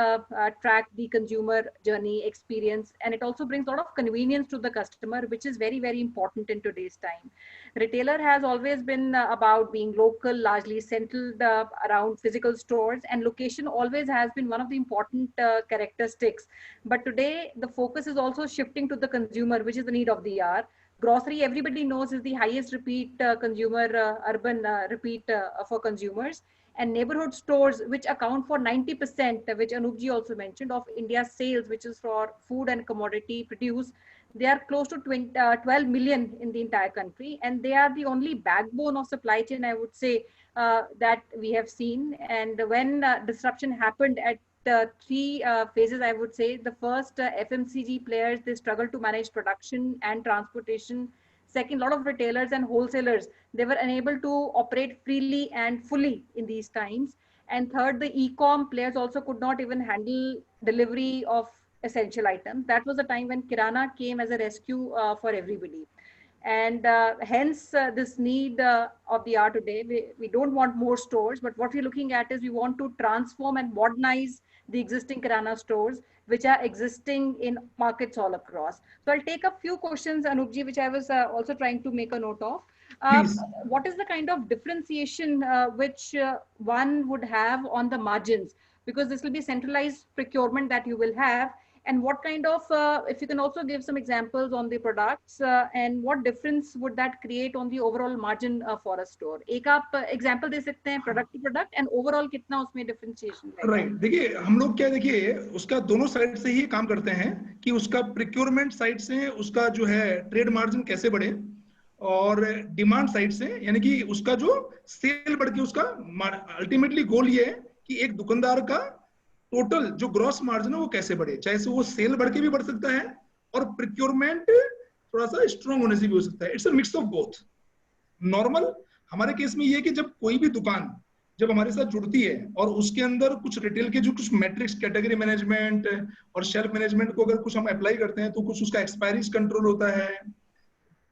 track the consumer journey experience, and it also brings a lot of convenience to the customer, which is very, very important in today's time. Retailer has always been about being local, largely centered around physical stores, and location always has been one of the important characteristics. But today, the focus is also shifting to the consumer, which is the need of the hour. Grocery, everybody knows, is the highest repeat consumer, urban repeat for consumers. And neighborhood stores, which account for 90%, which Anup ji also mentioned, of India's sales, which is for food and commodity produce. They are close to 12 million in the entire country, and they are the only backbone of supply chain, I would say, that we have seen. And when disruption happened at 3 phases, I would say, the first, FMCG players, they struggled to manage production and transportation. Second, a lot of retailers and wholesalers, they were unable to operate freely and fully in these times. And third, the e-com players also could not even handle delivery of essential items. That was the time when Kirana came as a rescue for everybody. And hence this need of the hour today. We don't want more stores, but what we're looking at is we want to transform and modernize the existing Kirana stores, which are existing in markets all across. So I'll take a few questions, Anupji, which I was also trying to make a note of. What is the kind of differentiation which one would have on the margins? Because this will be centralized procurement that you will have. and what kind of, if you can also give some examples on the products and what difference would that create on the overall margin for a store? एक आप example दे सकते हैं product to product and overall कितना उसमें differentiation है? Right. देखिए हम लोग क्या देखिए उसका दोनों साइड से ही काम करते हैं कि उसका प्रिक्योरमेंट साइड से उसका जो है ट्रेड मार्जिन कैसे बढ़े और डिमांड साइड से यानी कि उसका जो सेल बढ़ के उसका अल्टीमेटली गोल ये है कि एक दुकानदार का टोटल जो ग्रॉस मार्जिन है वो कैसे बढ़े, चाहे से वो सेल बढ़ के भी बढ़ सकता है और प्रिक्योरमेंट थोड़ा सा स्ट्रॉन्ग होने से भी हो सकता है. It's a mix of both. Normal हमारे केस में ये है कि जब कोई भी दुकान जब हमारे साथ जुड़ती है और उसके अंदर कुछ रिटेल के जो कुछ मैट्रिक्स कैटेगरी मैनेजमेंट और शेल्फ मैनेजमेंट को अगर कुछ हम अप्लाई करते हैं तो कुछ उसका एक्सपायरीज कंट्रोल होता है,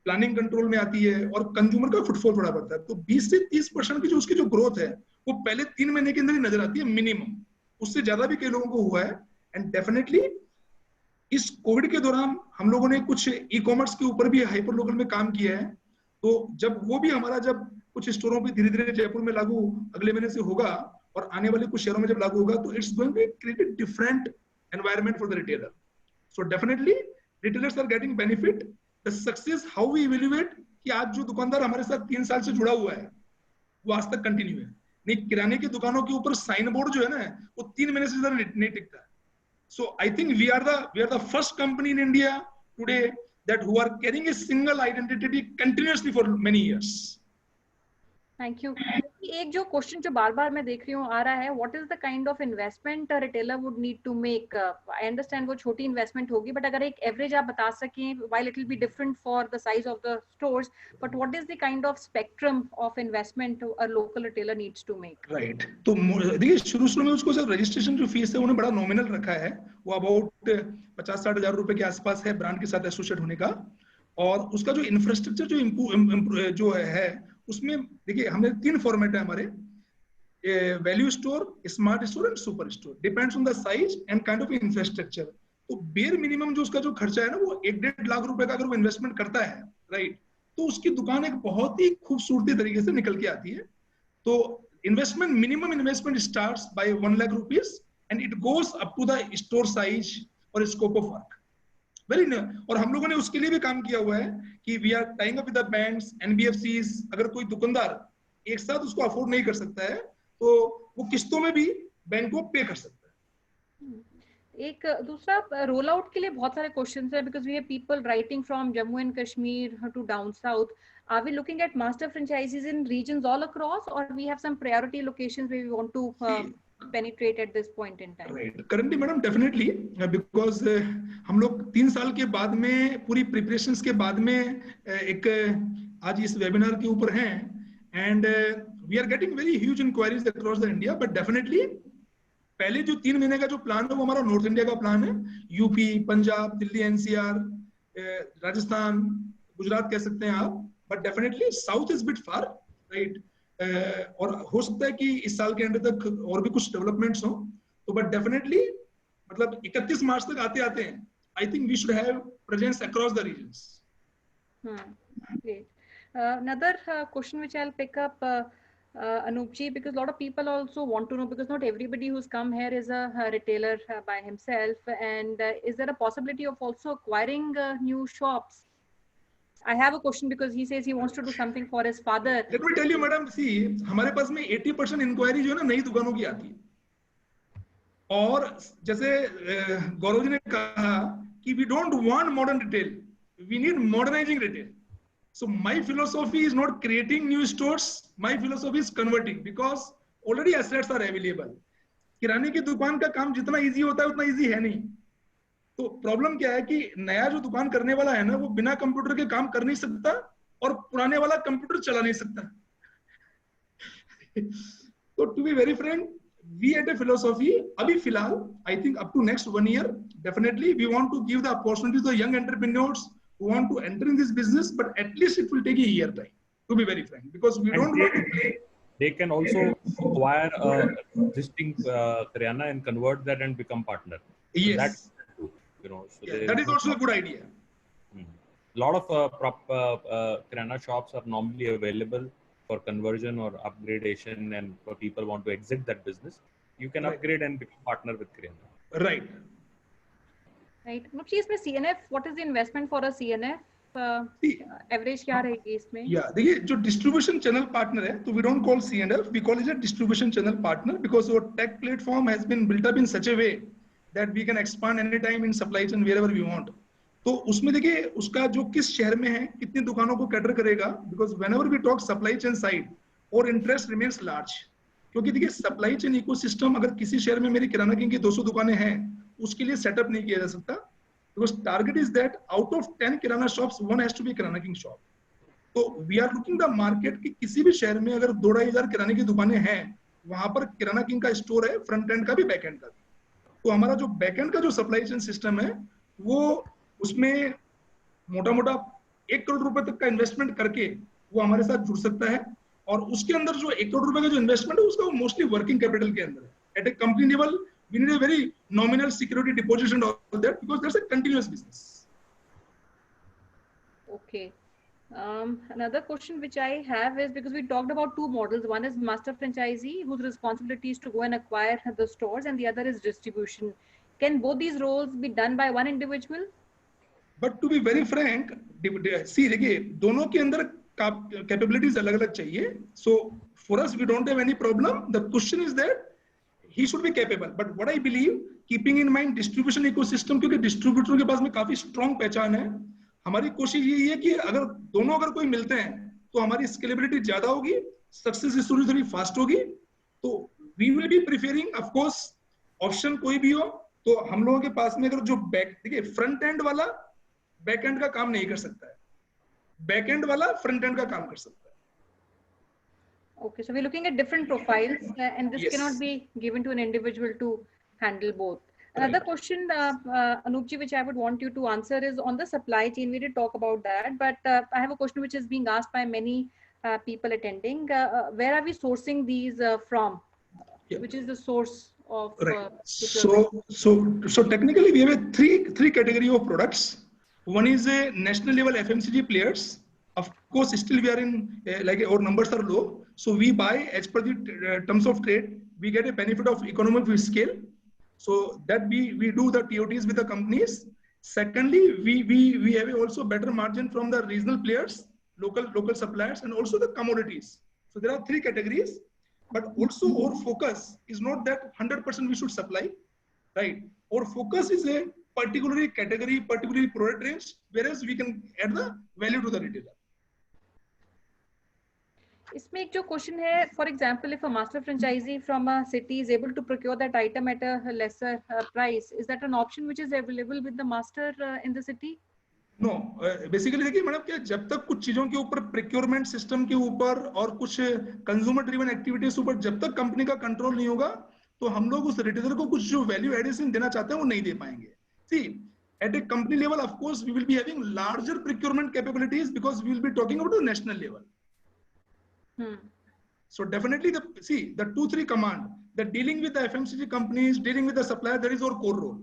प्लानिंग कंट्रोल में आती है और कंज्यूमर का फुटफॉल बड़ा बढ़ता है. तो 20 से 30% की जो उसकी जो ग्रोथ है वो पहले 3 महीने के अंदर ही नजर आती है मिनिमम. उससे ज्यादा भी कई लोगों को हुआ है. एंड डेफिनेटली इस कोविड के दौरान हम लोगों ने कुछ ई कॉमर्स के ऊपर भी हाइपर लोकल में काम किया है. तो जब वो भी हमारा जब कुछ स्टोरों पे धीरे धीरे जयपुर में लागू अगले महीने से होगा और आने वाले कुछ शहरों में जब लागू होगा तो it's going to create a different environment for the retailer. So definitely retailers are getting benefit. The success how we evaluate कि आज जो दुकानदार हमारे साथ 3 साल से जुड़ा हुआ है वो आज तक कंटिन्यू है. नहीं किराने की दुकानों के ऊपर साइन बोर्ड जो है ना वो 3 महीने से ज्यादा नहीं टिकता. So I think we are the first company in India today that who are carrying a single identity continuously for many years. Thank you. एक जो क्वेश्चन जो बार बार मैं देख रही हूँ आ रहा है, what is the kind of investment a retailer would need to make? I understand वो छोटी investment होगी, but अगर एक average आप बता सकें, while it will be different for the size of the stores, but what is the kind of spectrum of investment a local retailer needs to make? Right. तो देखिए शुरू में उसको सिर्फ रजिस्ट्रेशन जो फीस है उन्हें बड़ा नॉमिनल रखा है. वो अबाउट 50-60 हजार रुपए के आसपास है ब्रांड के साथ एसोसिएट होने का. और उसका जो इंफ्रास्ट्रक्चर जो है उसमें देखिए हमने 3 फॉर्मेट है हमारे, value store, smart store and super store. Depends on the size and kind of infrastructure. तो बेयर मिनिमम जो उसका जो खर्चा है ना वो 1-1.5 लाख रुपए का अगर वो इन्वेस्टमेंट करता है, राइट, तो उसकी दुकान एक बहुत ही खूबसूरती तरीके से निकल के आती है. तो investment minimum investment starts by 1 lakh rupees and it goes up to the store size और स्कोप ऑफ वर्क. और हम लोगों ने उसके लिए भी काम किया हुआ है कि we are tying up with the banks, NBFCs. अगर कोई दुकानदार एक साथ उसको अफोर्ड नहीं कर सकता है तो वो किस्तों में भी बैंक को पे कर सकता है. एक दूसरा रोल आउट के लिए बहुत सारे क्वेश्चंस है, because we have people writing from Jammu and Kashmir to down south. Are we looking at master franchisees in regions all across और we have some priority locations where we want to penetrate at this point in time? Right. Currently, madam, definitely, because हम लोग 3 साल के बाद में पूरी preparations के बाद में एक आज इस वेबिनार के ऊपर हैं and we are getting very huge enquiries across the India. But definitely पहले जो 3 महीने का जो प्लान है वो हमारा नॉर्थ इंडिया का प्लान है. यूपी, पंजाब, दिल्ली, एनसीआर, राजस्थान, गुजरात कह सकते हैं आप. But definitely south is bit far, right. और हो सकता है कि इस साल के एंड तक और भी कुछ डेवलपमेंट्स हो. तो बट डेफिनेटली मतलब 31 मार्च तक आते आते हैं I think we should have presence across the regions. Great. Another question which I'll pick up, Anup ji, because a lot of people also want to know, because not everybody who's come here is a retailer by himself, and is there a possibility of also acquiring new shops? I have a question because he says he wants to do something for his father. Let me tell you, madam, see, हमारे पास में 80% inquiry जो है ना नई दुकानों की आती है. और जैसे गौरव जी ने कहा कि we don't want modern retail, we need modernizing retail. So my philosophy is not creating new stores, my philosophy is converting because already assets are available. किराने की दुकान का काम जितना इजी होता है उतना इजी है नहीं. तो प्रॉब्लम क्या है कि नया जो दुकान करने वाला है ना वो बिना कंप्यूटर के काम कर नहीं सकता और पुराने वाला कंप्यूटर चला नहीं सकता. तो to be very frank, we had a philosophy अभी फिलहाल I think up to next 1 year definitely we want to give the opportunity to young entrepreneurs who want to enter in this business, but at least it will take a year time, to be very frank, because we don't want to play. They can also acquire a existing Karyana and convert that and become partner. Yes. That's, you know, so yeah, that is also a good idea. A lot of Karyana shops are normally available for conversion or upgradation, and for people want to exit that business, you can upgrade and become partner with Karyana. Right. Right. Anupji, इसमें CNF, what is the investment for a CNF? Average क्या रहेगी इसमें? या देखिए जो distribution channel partner है, तो we don't call CNF, we call it a distribution channel partner because our tech platform has been built up in such a way that we can expand anytime in supply chain wherever we want. तो उसमें देखिए उसका जो किस शहर में है, कितनी दुकानों को कैटर करेगा, because whenever we talk supply chain side, और इंटरेस्ट रिमेन्स लार्ज, क्योंकि देखिए सप्लाई चेन इकोसिस्टम अगर किसी शहर में मेरी किराना किंग की 200 दुकानें हैं, उसके लिए सेटअप नहीं किया जा सकता, because target is that out of 10 किराना shops 1 has to be Kirana King shop. तो we are looking the market कि किसी भी शहर में अगर 2-2,500 किराने की दुकानें हैं, वहां पर किराना किंग का स्टोर है, फ्रंट एंड का भी बैक एंड का भी. तो हमारा जो बैक एंड का जो सप्लाई चेन सिस्टम है, वो उसमें मोटा मोटा 1 करोड़ रुपए तक का इन्वेस्टमेंट करके वो हमारे साथ जुड़ सकता है. और उसके अंदर जो 1 करोड़ रुपए का जो इन्वेस्टमेंट है, उसका मोस्टली वर्किंग कैपिटल के अंदर है. At a company level we need a very nominal security deposit and all that because that's a continuous business. Okay. Another question which I have is, because we talked about two models. One is master franchisee, whose responsibility is to go and acquire the stores, and the other is distribution. Can both these roles be done by one individual? But to be very frank, see देखिए दोनों के अंदर capabilities अलग अलग चाहिए. So for us we don't have any problem. The question is that he should be capable. But what I believe, keeping in mind distribution ecosystem, क्योंकि डिस्ट्रीब्यूटरों के पास में काफी स्ट्रॉन्ग पहचान है, हमारी कोशिश यही है कि अगर दोनों अगर कोई मिलते हैं तो हमारी स्केलेबिलिटी ज्यादा होगी, सक्सेस स्टोरी थोड़ी फास्ट होगी. तो we will be preferring, of course option कोई भी हो, तो हम लोगों के पास में अगर जो बैक, देखिए फ्रंट एंड वाला बैक एंड का काम नहीं कर सकता है, बैक एंड वाला फ्रंट एंड का काम कर सकता है. Okay, so we're looking at different profiles, and this Yes. cannot be given to an individual to handle both. Another Right. question, Anoopji, which I would want you to answer is on the supply chain. We did talk about that, but I have a question which is being asked by many people attending. Where are we sourcing these from? Yeah. Which is the source of Right. procurement? So technically we have a three category of products. One is a national level FMCG players. Of course, still we are in like our numbers are low, so we buy as per the terms of trade. We get a benefit of economic scale, so that we do the TOTs with the companies. Secondly, we have also better margin from the regional players, local suppliers, and also the commodities. So there are three categories. But also our focus is not that 100% we should supply, right? Our focus is a particularly category, particularly product range, whereas we can add the value to the retailer. इसमें एक जो question है, for example if a master franchisee from a city is able to procure that item at a lesser price, is that an option which is available with the master in the city? No, basically देखिए madam, क्या जब तक कुछ चीजों के ऊपर procurement system के ऊपर और कुछ कंज्यूमर ड्रिवन एक्टिविटीज ऊपर जब तक कंपनी का कंट्रोल नहीं होगा, तो हम लोग उस रिटेलर को कुछ जो वैल्यू एडिशन देना चाहते हैं वो नहीं दे पाएंगे. सी at a company level, of course, we will be having larger procurement capabilities because we will be talking about the national level. So definitely the 2-3 command, the dealing with the FMCG companies, dealing with the supplier, that is our core role.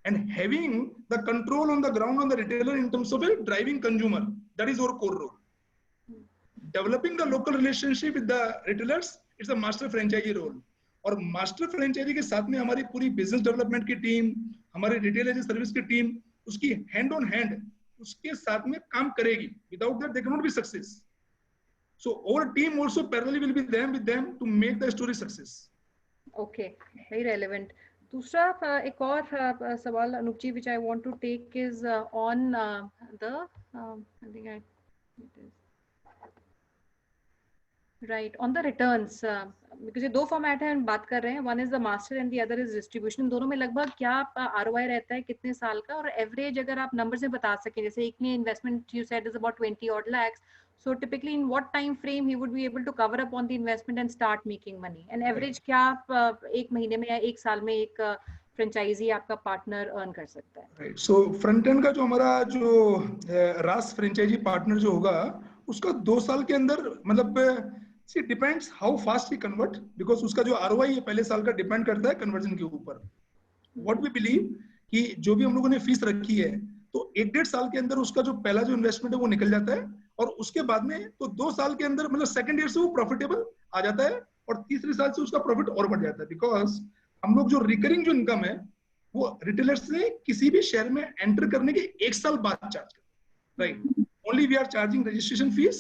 And having the control on the ground on the retailer in terms of a driving consumer, that is our core role. Developing the local relationship with the retailers, it's a master franchisee role. और master franchisee के साथ में हमारी पूरी business development की team, हमारी retail as service की team, उसकी हैंड ऑन हैंड उसके साथ में काम करेगी. Without that they can not be success. So our team also parallelly will be them with them to make the story success. Okay, very relevant. दूसरा एक और सवाल Anoop ji which I want to take is on the I think it is right on the returns, because ये दो format है हम बात कर रहे हैं. One is the master and the other is distribution. दोनों में लगभग क्या आरओआई रहता है, कितने साल का, और एवरेज अगर आप नंबर्स में बता सकें. जैसे एक में investment you said is about 20 odd lakhs, so typically in what time frame he would be able to cover up on the investment and start making money, and average क्या आप एक महीने में या एक साल में एक फ्रेंचाइजी आपका पार्टनर अर्न कर सकता है? राइट. सो फ्रंट एंड का जो हमारा जो रास फ्रेंचाइजी पार्टनर जो होगा, उसका 2 साल के अंदर, मतलब it depends how fast he convert, because उसका जो ROI है पहले साल का डिपेंड करता है कन्वर्जन के ऊपर. What we believe कि जो भी हम लोगों ने फीस रखी है, तो 1-1.5 साल के अंदर उसका जो पहला जो इन्वेस्टमेंट है वो निकल जाता है, और उसके बाद में तो 2 साल के अंदर, मतलब सेकंड ईयर से वो प्रॉफिटेबल आ जाता है, और तीसरे साल से उसका प्रॉफिट और बढ़ जाता है. बिकॉज हम लोग जो रिकरिंग जो इनकम है वो रिटेलर्स से किसी भी शहर में एंटर करने के 1 साल बाद चार्ज कर, right? Only we are charging registration fees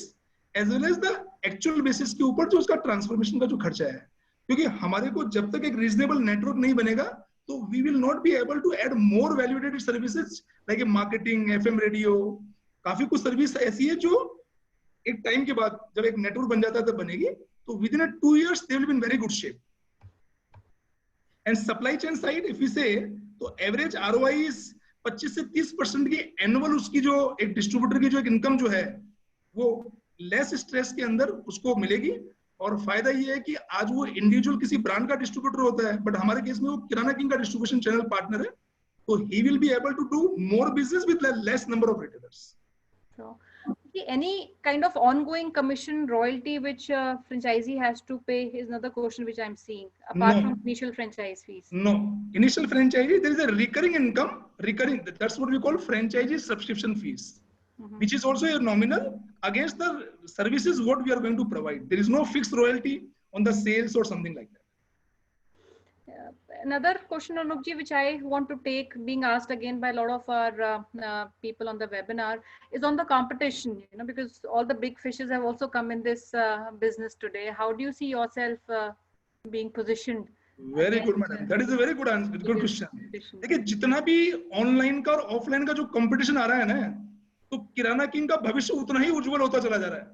as well as the actual basis के ऊपर जो उसका ट्रांसफॉर्मेशन का जो खर्चा है, क्योंकि हमारे को जब तक एक रीजनेबल नेटवर्क नहीं बनेगा तो we will not be able to add more value added services like marketing, FM radio, काफी कुछ सर्विस ऐसी है जो एक टाइम के बाद जब एक नेटवर्क बन जाता है तब बनेगी, तो with in 2 years they will be in very good shape. And supply chain side if you से, तो एवरेज आरओआई 25 से 30% की एनुअल उसकी जो एक डिस्ट्रीब्यूटर की जो एक इनकम जो है वो लेस स्ट्रेस के अंदर उसको मिलेगी. और फायदा ये है कि आज वो इंडिविजुअल किसी ब्रांड का डिस्ट्रीब्यूटर होता है, बट हमारे केस में वो किराना किंग का डिस्ट्रीब्यूशन चैनल पार्टनर है, तो he will be able to do more business with less number of retailers. So, any kind of ongoing commission royalty which franchisee has to pay is another question which I'm seeing apart No. from initial franchise fees. No, initial franchisee there is a recurring income, recurring, that's what we call franchisee subscription fees, which is also a nominal against the services what we are going to provide. There is no fixed royalty on the sales or something like that. Another question, Anupji, which I want to take, being asked again by a lot of our people on the webinar, is on the competition. You know, because all the big fishes have also come in this business today. How do you see yourself being positioned? Very good, madam. That is a very good answer. Good question. देखिए, जितना भी online का और offline का जो competition आ रहा है ना, तो किराना किंग का भविष्य उतना ही उज्जवल होता चला जा रहा है.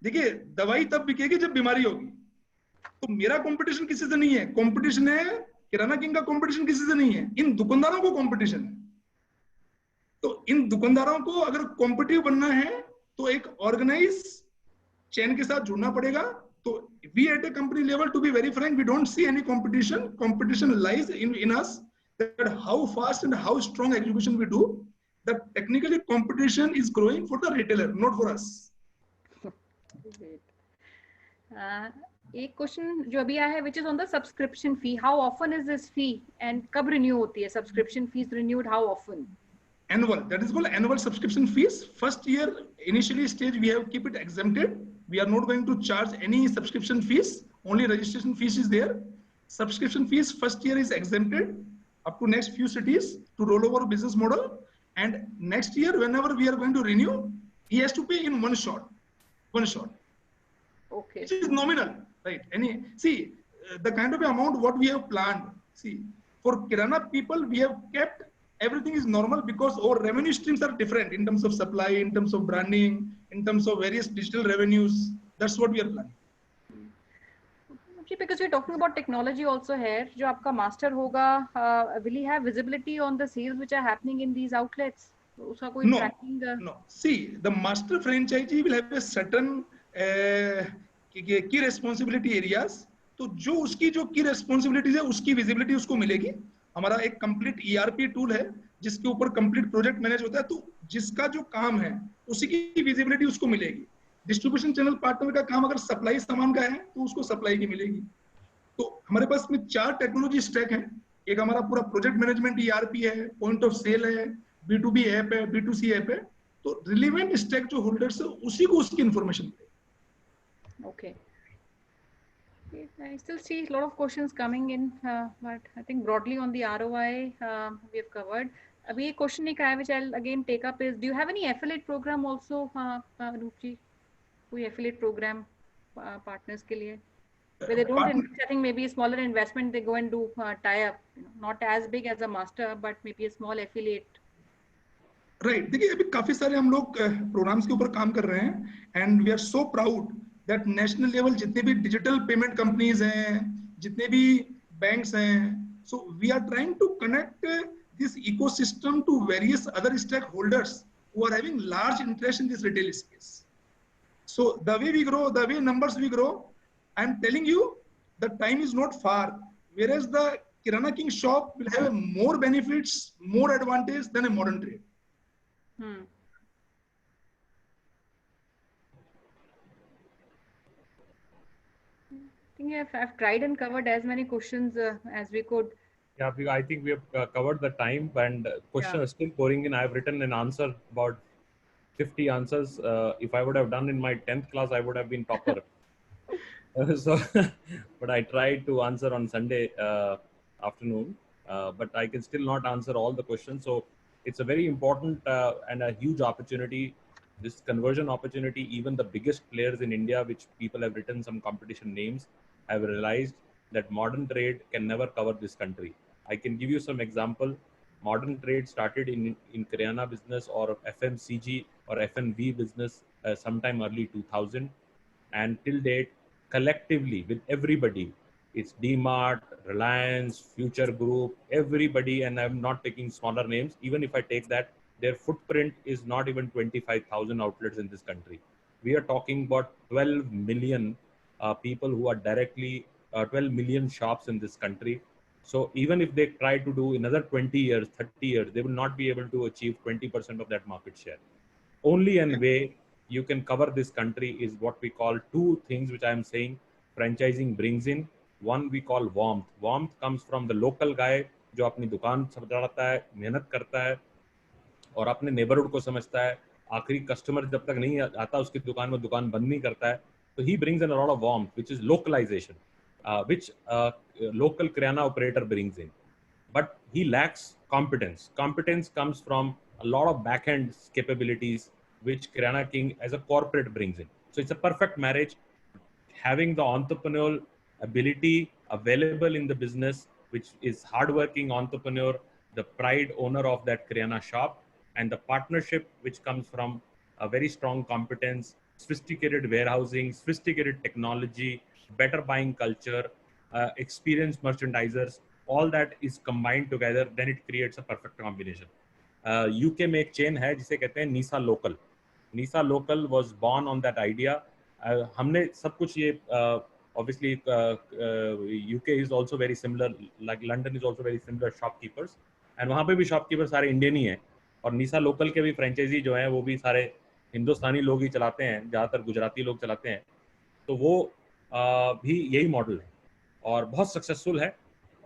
देखिए, दवाई तब बिकेगी जब बीमारी होगी. तो मेरा कंपटीशन किसी से नहीं है, कंपटीशन है किराना किंग का, कंपटीशन किसी से नहीं है, इन दुकानदारों को कंपटीशन है. तो इन दुकानदारों को अगर कॉम्पिटिटिव बनना है तो एक ऑर्गेनाइज चेन के साथ जुड़ना पड़ेगा. तो we at a company level, to be very frank, we don't see any competition. Competition lies in us, that how fast and how strong execution we do. That technically competition is growing for the retailer, not for us. एक question जो अभी आया है, which is on the subscription fee. How often is this fee and कब renew होती है? Subscription fees renewed how often? Annual. That is called annual subscription fees. First year, initially stage, we have keep it exempted. We are not going to charge any subscription fees. Only registration fees is there. Subscription fees first year is exempted up to next few cities to roll over business model. And next year, whenever we are going to renew, he has to pay in one shot. One shot. Okay. Which is nominal, right? The kind of amount what we have planned. See, for Kirana people, we have kept everything is normal because our revenue streams are different in terms of supply, in terms of branding, in terms of various digital revenues. That's what we are planning. Because we're talking about technology also here, जो आपका master होगा, will he have visibility on the sales which are happening in these outlets? उसका कोई tracking? No. See, the master franchisee will have a certain key responsibility areas. तो जो उसकी जो key responsibilities है, उसकी visibility उसको मिलेगी. हमारा एक कंप्लीट ERP टूल है जिसके ऊपर कंप्लीट प्रोजेक्ट मैनेज होता है. तो जिसका जो काम है उसी की विजिबिलिटी उसको मिलेगी. डिस्ट्रीब्यूशन चैनल पार्टनर का काम अगर सप्लाई सामान का है तो उसको सप्लाई की मिलेगी. तो हमारे पास में 4 टेक्नोलॉजी स्टैक है. एक हमारा पूरा प्रोजेक्ट मैनेजमेंट ERP है, पॉइंट ऑफ सेल है, B2B ऐप है, B2C ऐप है. तो रिलेवेंट स्टैक जो होल्डर्स है उसी को उसकी इंफॉर्मेशन मिलेगी. Okay. I still see a lot of questions coming in, but I think broadly on the ROI we have covered. अभी एक question एक आया which I'll again take up is, do you have any affiliate program also, Anup ji? कोई affiliate program partners के लिए? Where they don't invest, I think maybe a smaller investment, they go and do tie up, not as big as a master, but maybe a small affiliate. Right. देखिए अभी काफी सारे हम लोग programmes के ऊपर काम कर रहे हैं, and we are so proud that national level जितने भी digital payment companies हैं, जितने भी banks हैं, so we are trying to connect this ecosystem to various other stakeholders who are having large interest in this retail space. So the way we grow, the way numbers we grow, I am telling you, the time is not far. Whereas the Kirana King shop will have more benefits, more advantage than a modern trade. I think I've tried and covered as many questions as we could. Yeah, I think we have covered the time, and questions are still pouring in. I have written an answer, about 50 answers. If I would have done in my 10th class, I would have been topper. But I tried to answer on Sunday afternoon. but I can still not answer all the questions. So it's a very important and a huge opportunity. This conversion opportunity, even the biggest players in India, which people have written some competition names, have realized that modern trade can never cover this country. I can give you some example. Modern trade started in Kirana business or FMCG or F&B business sometime early 2000, and till date, collectively with everybody, it's DMart, Reliance, Future Group, everybody, and I'm not taking smaller names. Even if I take that, their footprint is not even 25,000 outlets in this country. We are talking about 12 million people who are directly 12 million shops in this country. So even if they try to do another 20 years, 30 years, they will not be able to achieve 20% of that market share. Only one way you can cover this country is what we call two things, which I am saying franchising brings in. One we call warmth. Warmth comes from the local guy जो अपनी दुकान चलाता है, मेहनत करता है और अपने नेबरहुड को समझता है. आखिरी कस्टमर जब तक नहीं आता उसकी दुकान में दुकान बंद नहीं करता है. So he brings in a lot of warmth, which is localization, which local Kirana operator brings in. But he lacks competence. Competence comes from a lot of back-end capabilities, which Kirana King as a corporate brings in. So it's a perfect marriage, having the entrepreneurial ability available in the business, which is hardworking entrepreneur, the pride owner of that Kirana shop, and the partnership which comes from a very strong competence, sophisticated warehousing, sophisticated technology, better buying culture, experienced merchandisers. All that is combined together, then it creates a perfect combination. UK में एक chain है जिसे कहते हैं Nisa Local. Nisa Local was born on that idea. हमने सब कुछ ये obviously UK is also very similar, like London is also very similar shopkeepers, and वहाँ पे भी shopkeepers सारे इंडियन ही हैं, और नीसा लोकल के भी फ्रेंचाइजी जो हैं वो भी सारे हिंदुस्तानी लोग ही चलाते हैं, ज़्यादातर गुजराती लोग चलाते हैं. तो वो भी यही मॉडल है और बहुत सक्सेसफुल है,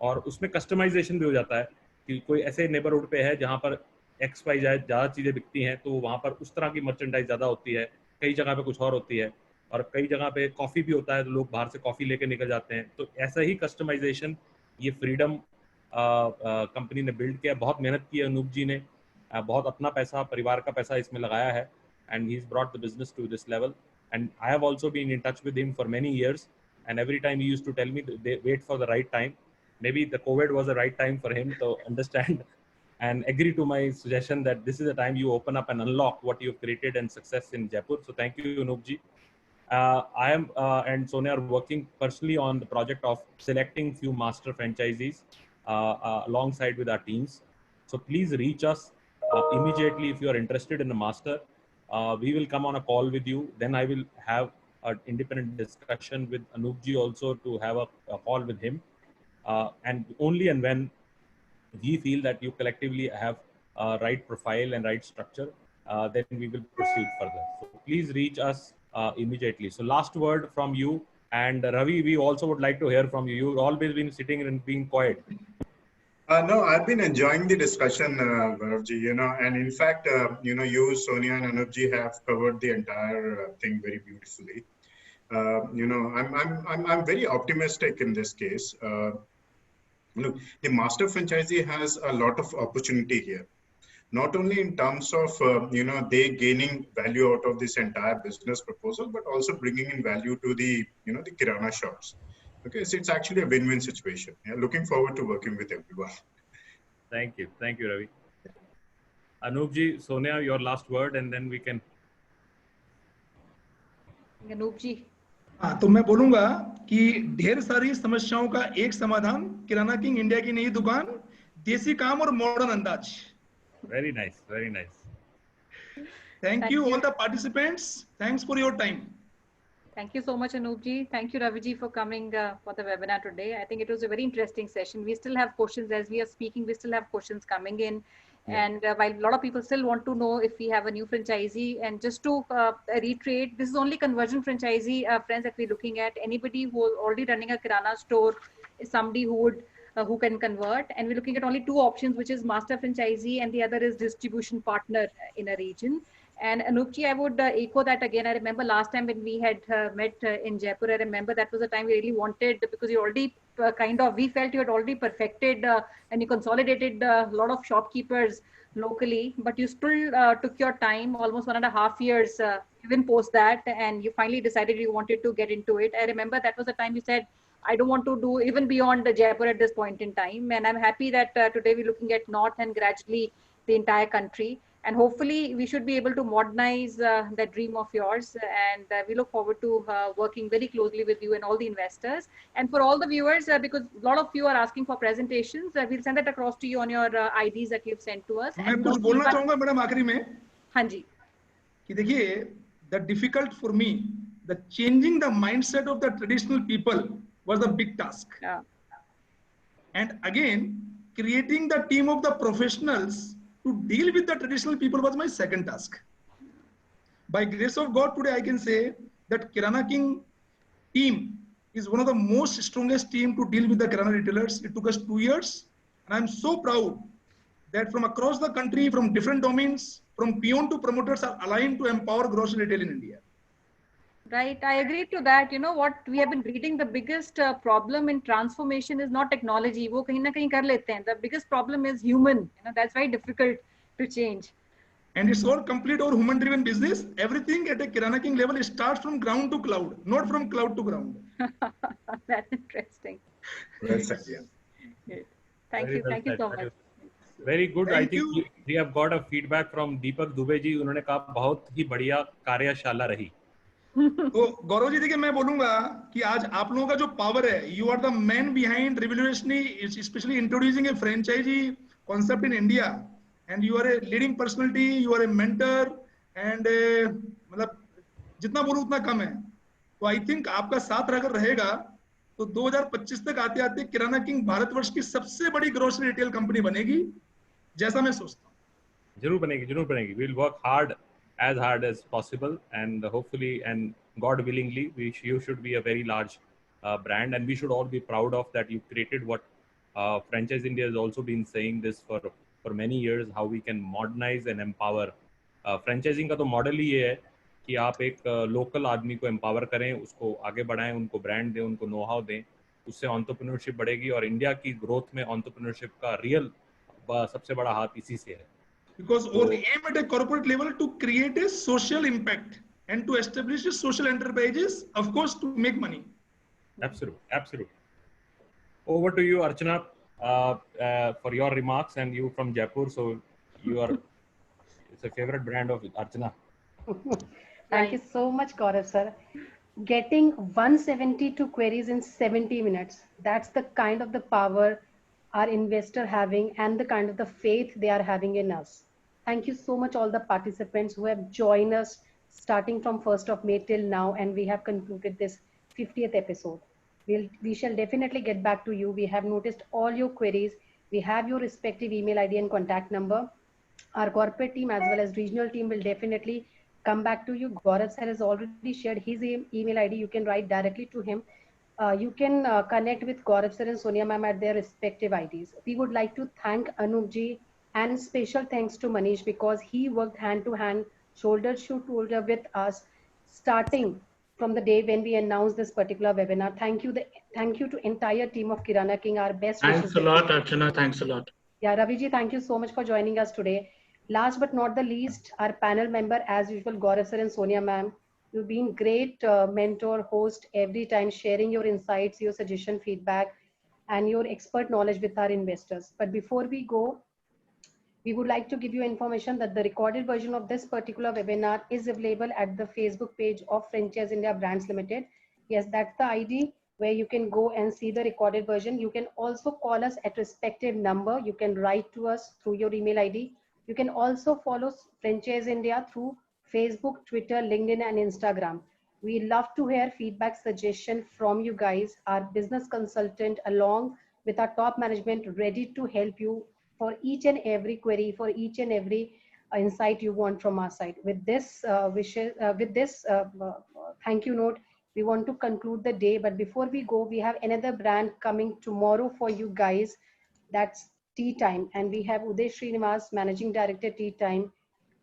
और उसमें कस्टमाइजेशन भी हो जाता है कि कोई ऐसे नेबरहुड पे है जहाँ पर XYZ ज़्यादा चीज़ें बिकती हैं, तो वहाँ पर उस तरह की मर्चेंडाइज ज़्यादा होती है, कई जगह पे कुछ और होती है, और कई जगह पे कॉफ़ी भी होता है तो लोग बाहर से कॉफ़ी लेके निकल जाते हैं. तो ऐसा ही कस्टमाइजेशन ये फ्रीडम कंपनी ने बिल्ड किया. बहुत मेहनत की है अनूप जी ने, बहुत अपना पैसा, परिवार का पैसा इसमें लगाया है, and he's brought the business to this level. And I have also been in touch with him for many years, and every time he used to tell me they wait for the right time. Maybe the COVID was the right time for him to understand and agree to my suggestion that this is the time you open up and unlock what you've created and success in Jaipur. So thank you, Anup ji. I am and Sonia are working personally on the project of selecting few master franchisees alongside with our teams. So please reach us immediately if you are interested in a master. We will come on a call with you. Then I will have an independent discussion with Anup ji also to have a call with him. And only and when we feel that you collectively have right profile and right structure, then we will proceed further. So please reach us immediately. So last word from you, and Ravi, we also would like to hear from you. You've always been sitting and being quiet. No, I've been enjoying the discussion, Bharavji, and in fact, you, Sonia and Anupji have covered the entire thing very beautifully. I'm very optimistic in this case. Look, the master franchisee has a lot of opportunity here, not only in terms of, they gaining value out of this entire business proposal, but also bringing in value to the, the Kirana shops. Okay, so it's actually a win-win situation. Yeah, looking forward to working with everyone. Thank you, Ravi. Anup ji, Sonia, your last word, and then we can. Anup ji. हाँ, तो मैं बोलूंगा कि ढेर सारी समस्याओं का एक समाधान, किराना किंग इंडिया की नई दुकान, देसी काम और मॉडर्न अंदाज. Very nice, very nice. Thank you all the participants. Thanks for your time. Thank you so much, Anup ji. Thank you, Ravi ji, for coming for the webinar today. I think it was a very interesting session. We still have questions as we are speaking. We still have questions coming in. Yeah. And while a lot of people still want to know if we have a new franchisee, and just to reiterate, this is only conversion franchisee friends that we're looking at. Anybody who is already running a Kirana store is somebody who would who can convert. And we're looking at only two options, which is master franchisee and the other is distribution partner in a region. And Anup ji, I would echo that again. I remember last time when we had met in Jaipur, I remember that was the time we really wanted, because you already we felt you had already perfected and you consolidated a lot of shopkeepers locally, but you still took your time, almost 1.5 years, even post that, and you finally decided you wanted to get into it. I remember that was the time you said, I don't want to do even beyond the Jaipur at this point in time. And I'm happy that today we're looking at North and gradually the entire country. And hopefully we should be able to modernize that dream of yours. And we look forward to working very closely with you and all the investors. And for all the viewers, because a lot of you are asking for presentations, we'll send that across to you on your IDs that you've sent to us. मैं कुछ बोलना चाहूंगा madam आखिरी में हाँ जी कि देखिए the difficult for me, the changing the mindset of the traditional people was the big task. Yeah. And again, creating the team of the professionals to deal with the traditional people was my second task. By grace of God, today I can say that Kirana King team is one of the most strongest team to deal with the Kirana retailers. It took us 2 years, and I'm so proud that from across the country, from different domains, from peon to promoters are aligned to empower grocery retail in India. Right, I agree to that. You know what we have been reading, the biggest problem in transformation is not technology. वो कहीं ना कहीं कर लेते हैं. The biggest problem is human. You know, that's very difficult to change. And it's all complete or human-driven business. Everything at a Kirana King level starts from ground to cloud, not from cloud to ground. That's interesting. Well said, yeah. Good. Thank you so much. Very good. Thank I think we have got a feedback from Deepak Dubey ji. उन्होंने कहा बहुत ही बढ़िया कार्यशाला रही. तो गौरव जी देखिए मैं बोलूंगा कि आज आप लोगों का जो पावर है, you are the man behind revolutionary specially introducing a franchisee concept in India, and you are a leading personality, you are a mentor, and मतलब जितना बोलूं उतना कम है. तो आई थिंक आपका साथ अगर रहेगा तो 2025 तक आते आते किराना किंग भारतवर्ष की सबसे बड़ी ग्रोसरी रिटेल कंपनी बनेगी, जैसा मैं सोचता हूँ. जरूर बनेगी. We'll work as hard as possible, and hopefully and God willingly you should be a very large brand, and we should all be proud of that. You created what Franchise India has also been saying this for many years, how we can modernize and empower. Franchising का तो model ही ये है कि आप एक local आदमी को empower करें, उसको आगे बढ़ाएं, उनको ब्रांड दें, उनको नो हाउ दें, उससे एंटरप्रेन्योरशिप बढ़ेगी. और इंडिया की ग्रोथ में एंटरप्रेन्योरशिप का रियल सबसे बड़ा हाथ इसी से है. Because our aim at a corporate level to create a social impact and to establish a social enterprises, of course, to make money. Absolutely. Over to you, Archana, for your remarks, and you from Jaipur, so it's a favorite brand of Archana. Thank you so much, Gaurav sir. Getting 172 queries in 70 minutes, that's the kind of the power our investor having and the kind of the faith they are having in us. Thank you so much all the participants who have joined us starting from 1st of May till now, and we have concluded this 50th episode. We shall definitely get back to you. We have noticed all your queries. We have your respective email ID and contact number. Our corporate team as well as regional team will definitely come back to you. Gaurav sir has already shared his email ID. You can write directly to him. You can connect with Gaurav sir and Sonia ma'am at their respective IDs. We would like to thank Anup ji, and special thanks to Manish because he worked hand to hand, shoulder to shoulder with us, starting from the day when we announced this particular webinar. Thank you to entire team of Kirana King. Our best wishes. Thanks a lot, Archana. Thanks a lot. Yeah, Ravi ji, thank you so much for joining us today. Last but not the least, our panel member, as usual, Gaurav sir and Sonia ma'am. You've been great mentor, host every time, sharing your insights, your suggestion, feedback, and your expert knowledge with our investors. But before we go, we would like to give you information that the recorded version of this particular webinar is available at the Facebook page of Franchise India Brands Limited. Yes, that's the ID where you can go and see the recorded version. You can also call us at respective number. You can write to us through your email ID. You can also follow Franchise India through Facebook, Twitter, LinkedIn, and Instagram. We love to hear feedback, suggestion from you guys. Our business consultant, along with our top management, ready to help you for each and every query, for each and every insight you want from our side. With this thank you note, we want to conclude the day. But before we go, we have another brand coming tomorrow for you guys. That's Tea Time, and we have Uday Srinivas, Managing Director, Tea Time,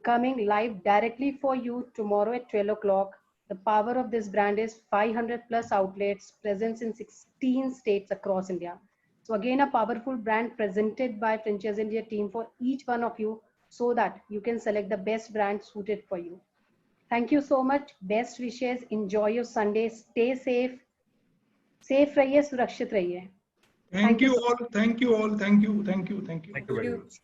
coming live directly for you tomorrow at 12 o'clock. The power of this brand is 500 plus outlets, presence in 16 states across India. So again, a powerful brand presented by Franchise India team for each one of you so that you can select the best brand suited for you. Thank you so much. Best wishes. Enjoy your Sunday. Stay safe. Safe रहिए, सुरक्षित रहिए. Thank you all. Thank you all. Thank you. Thank you. Thank you. Thank you very much.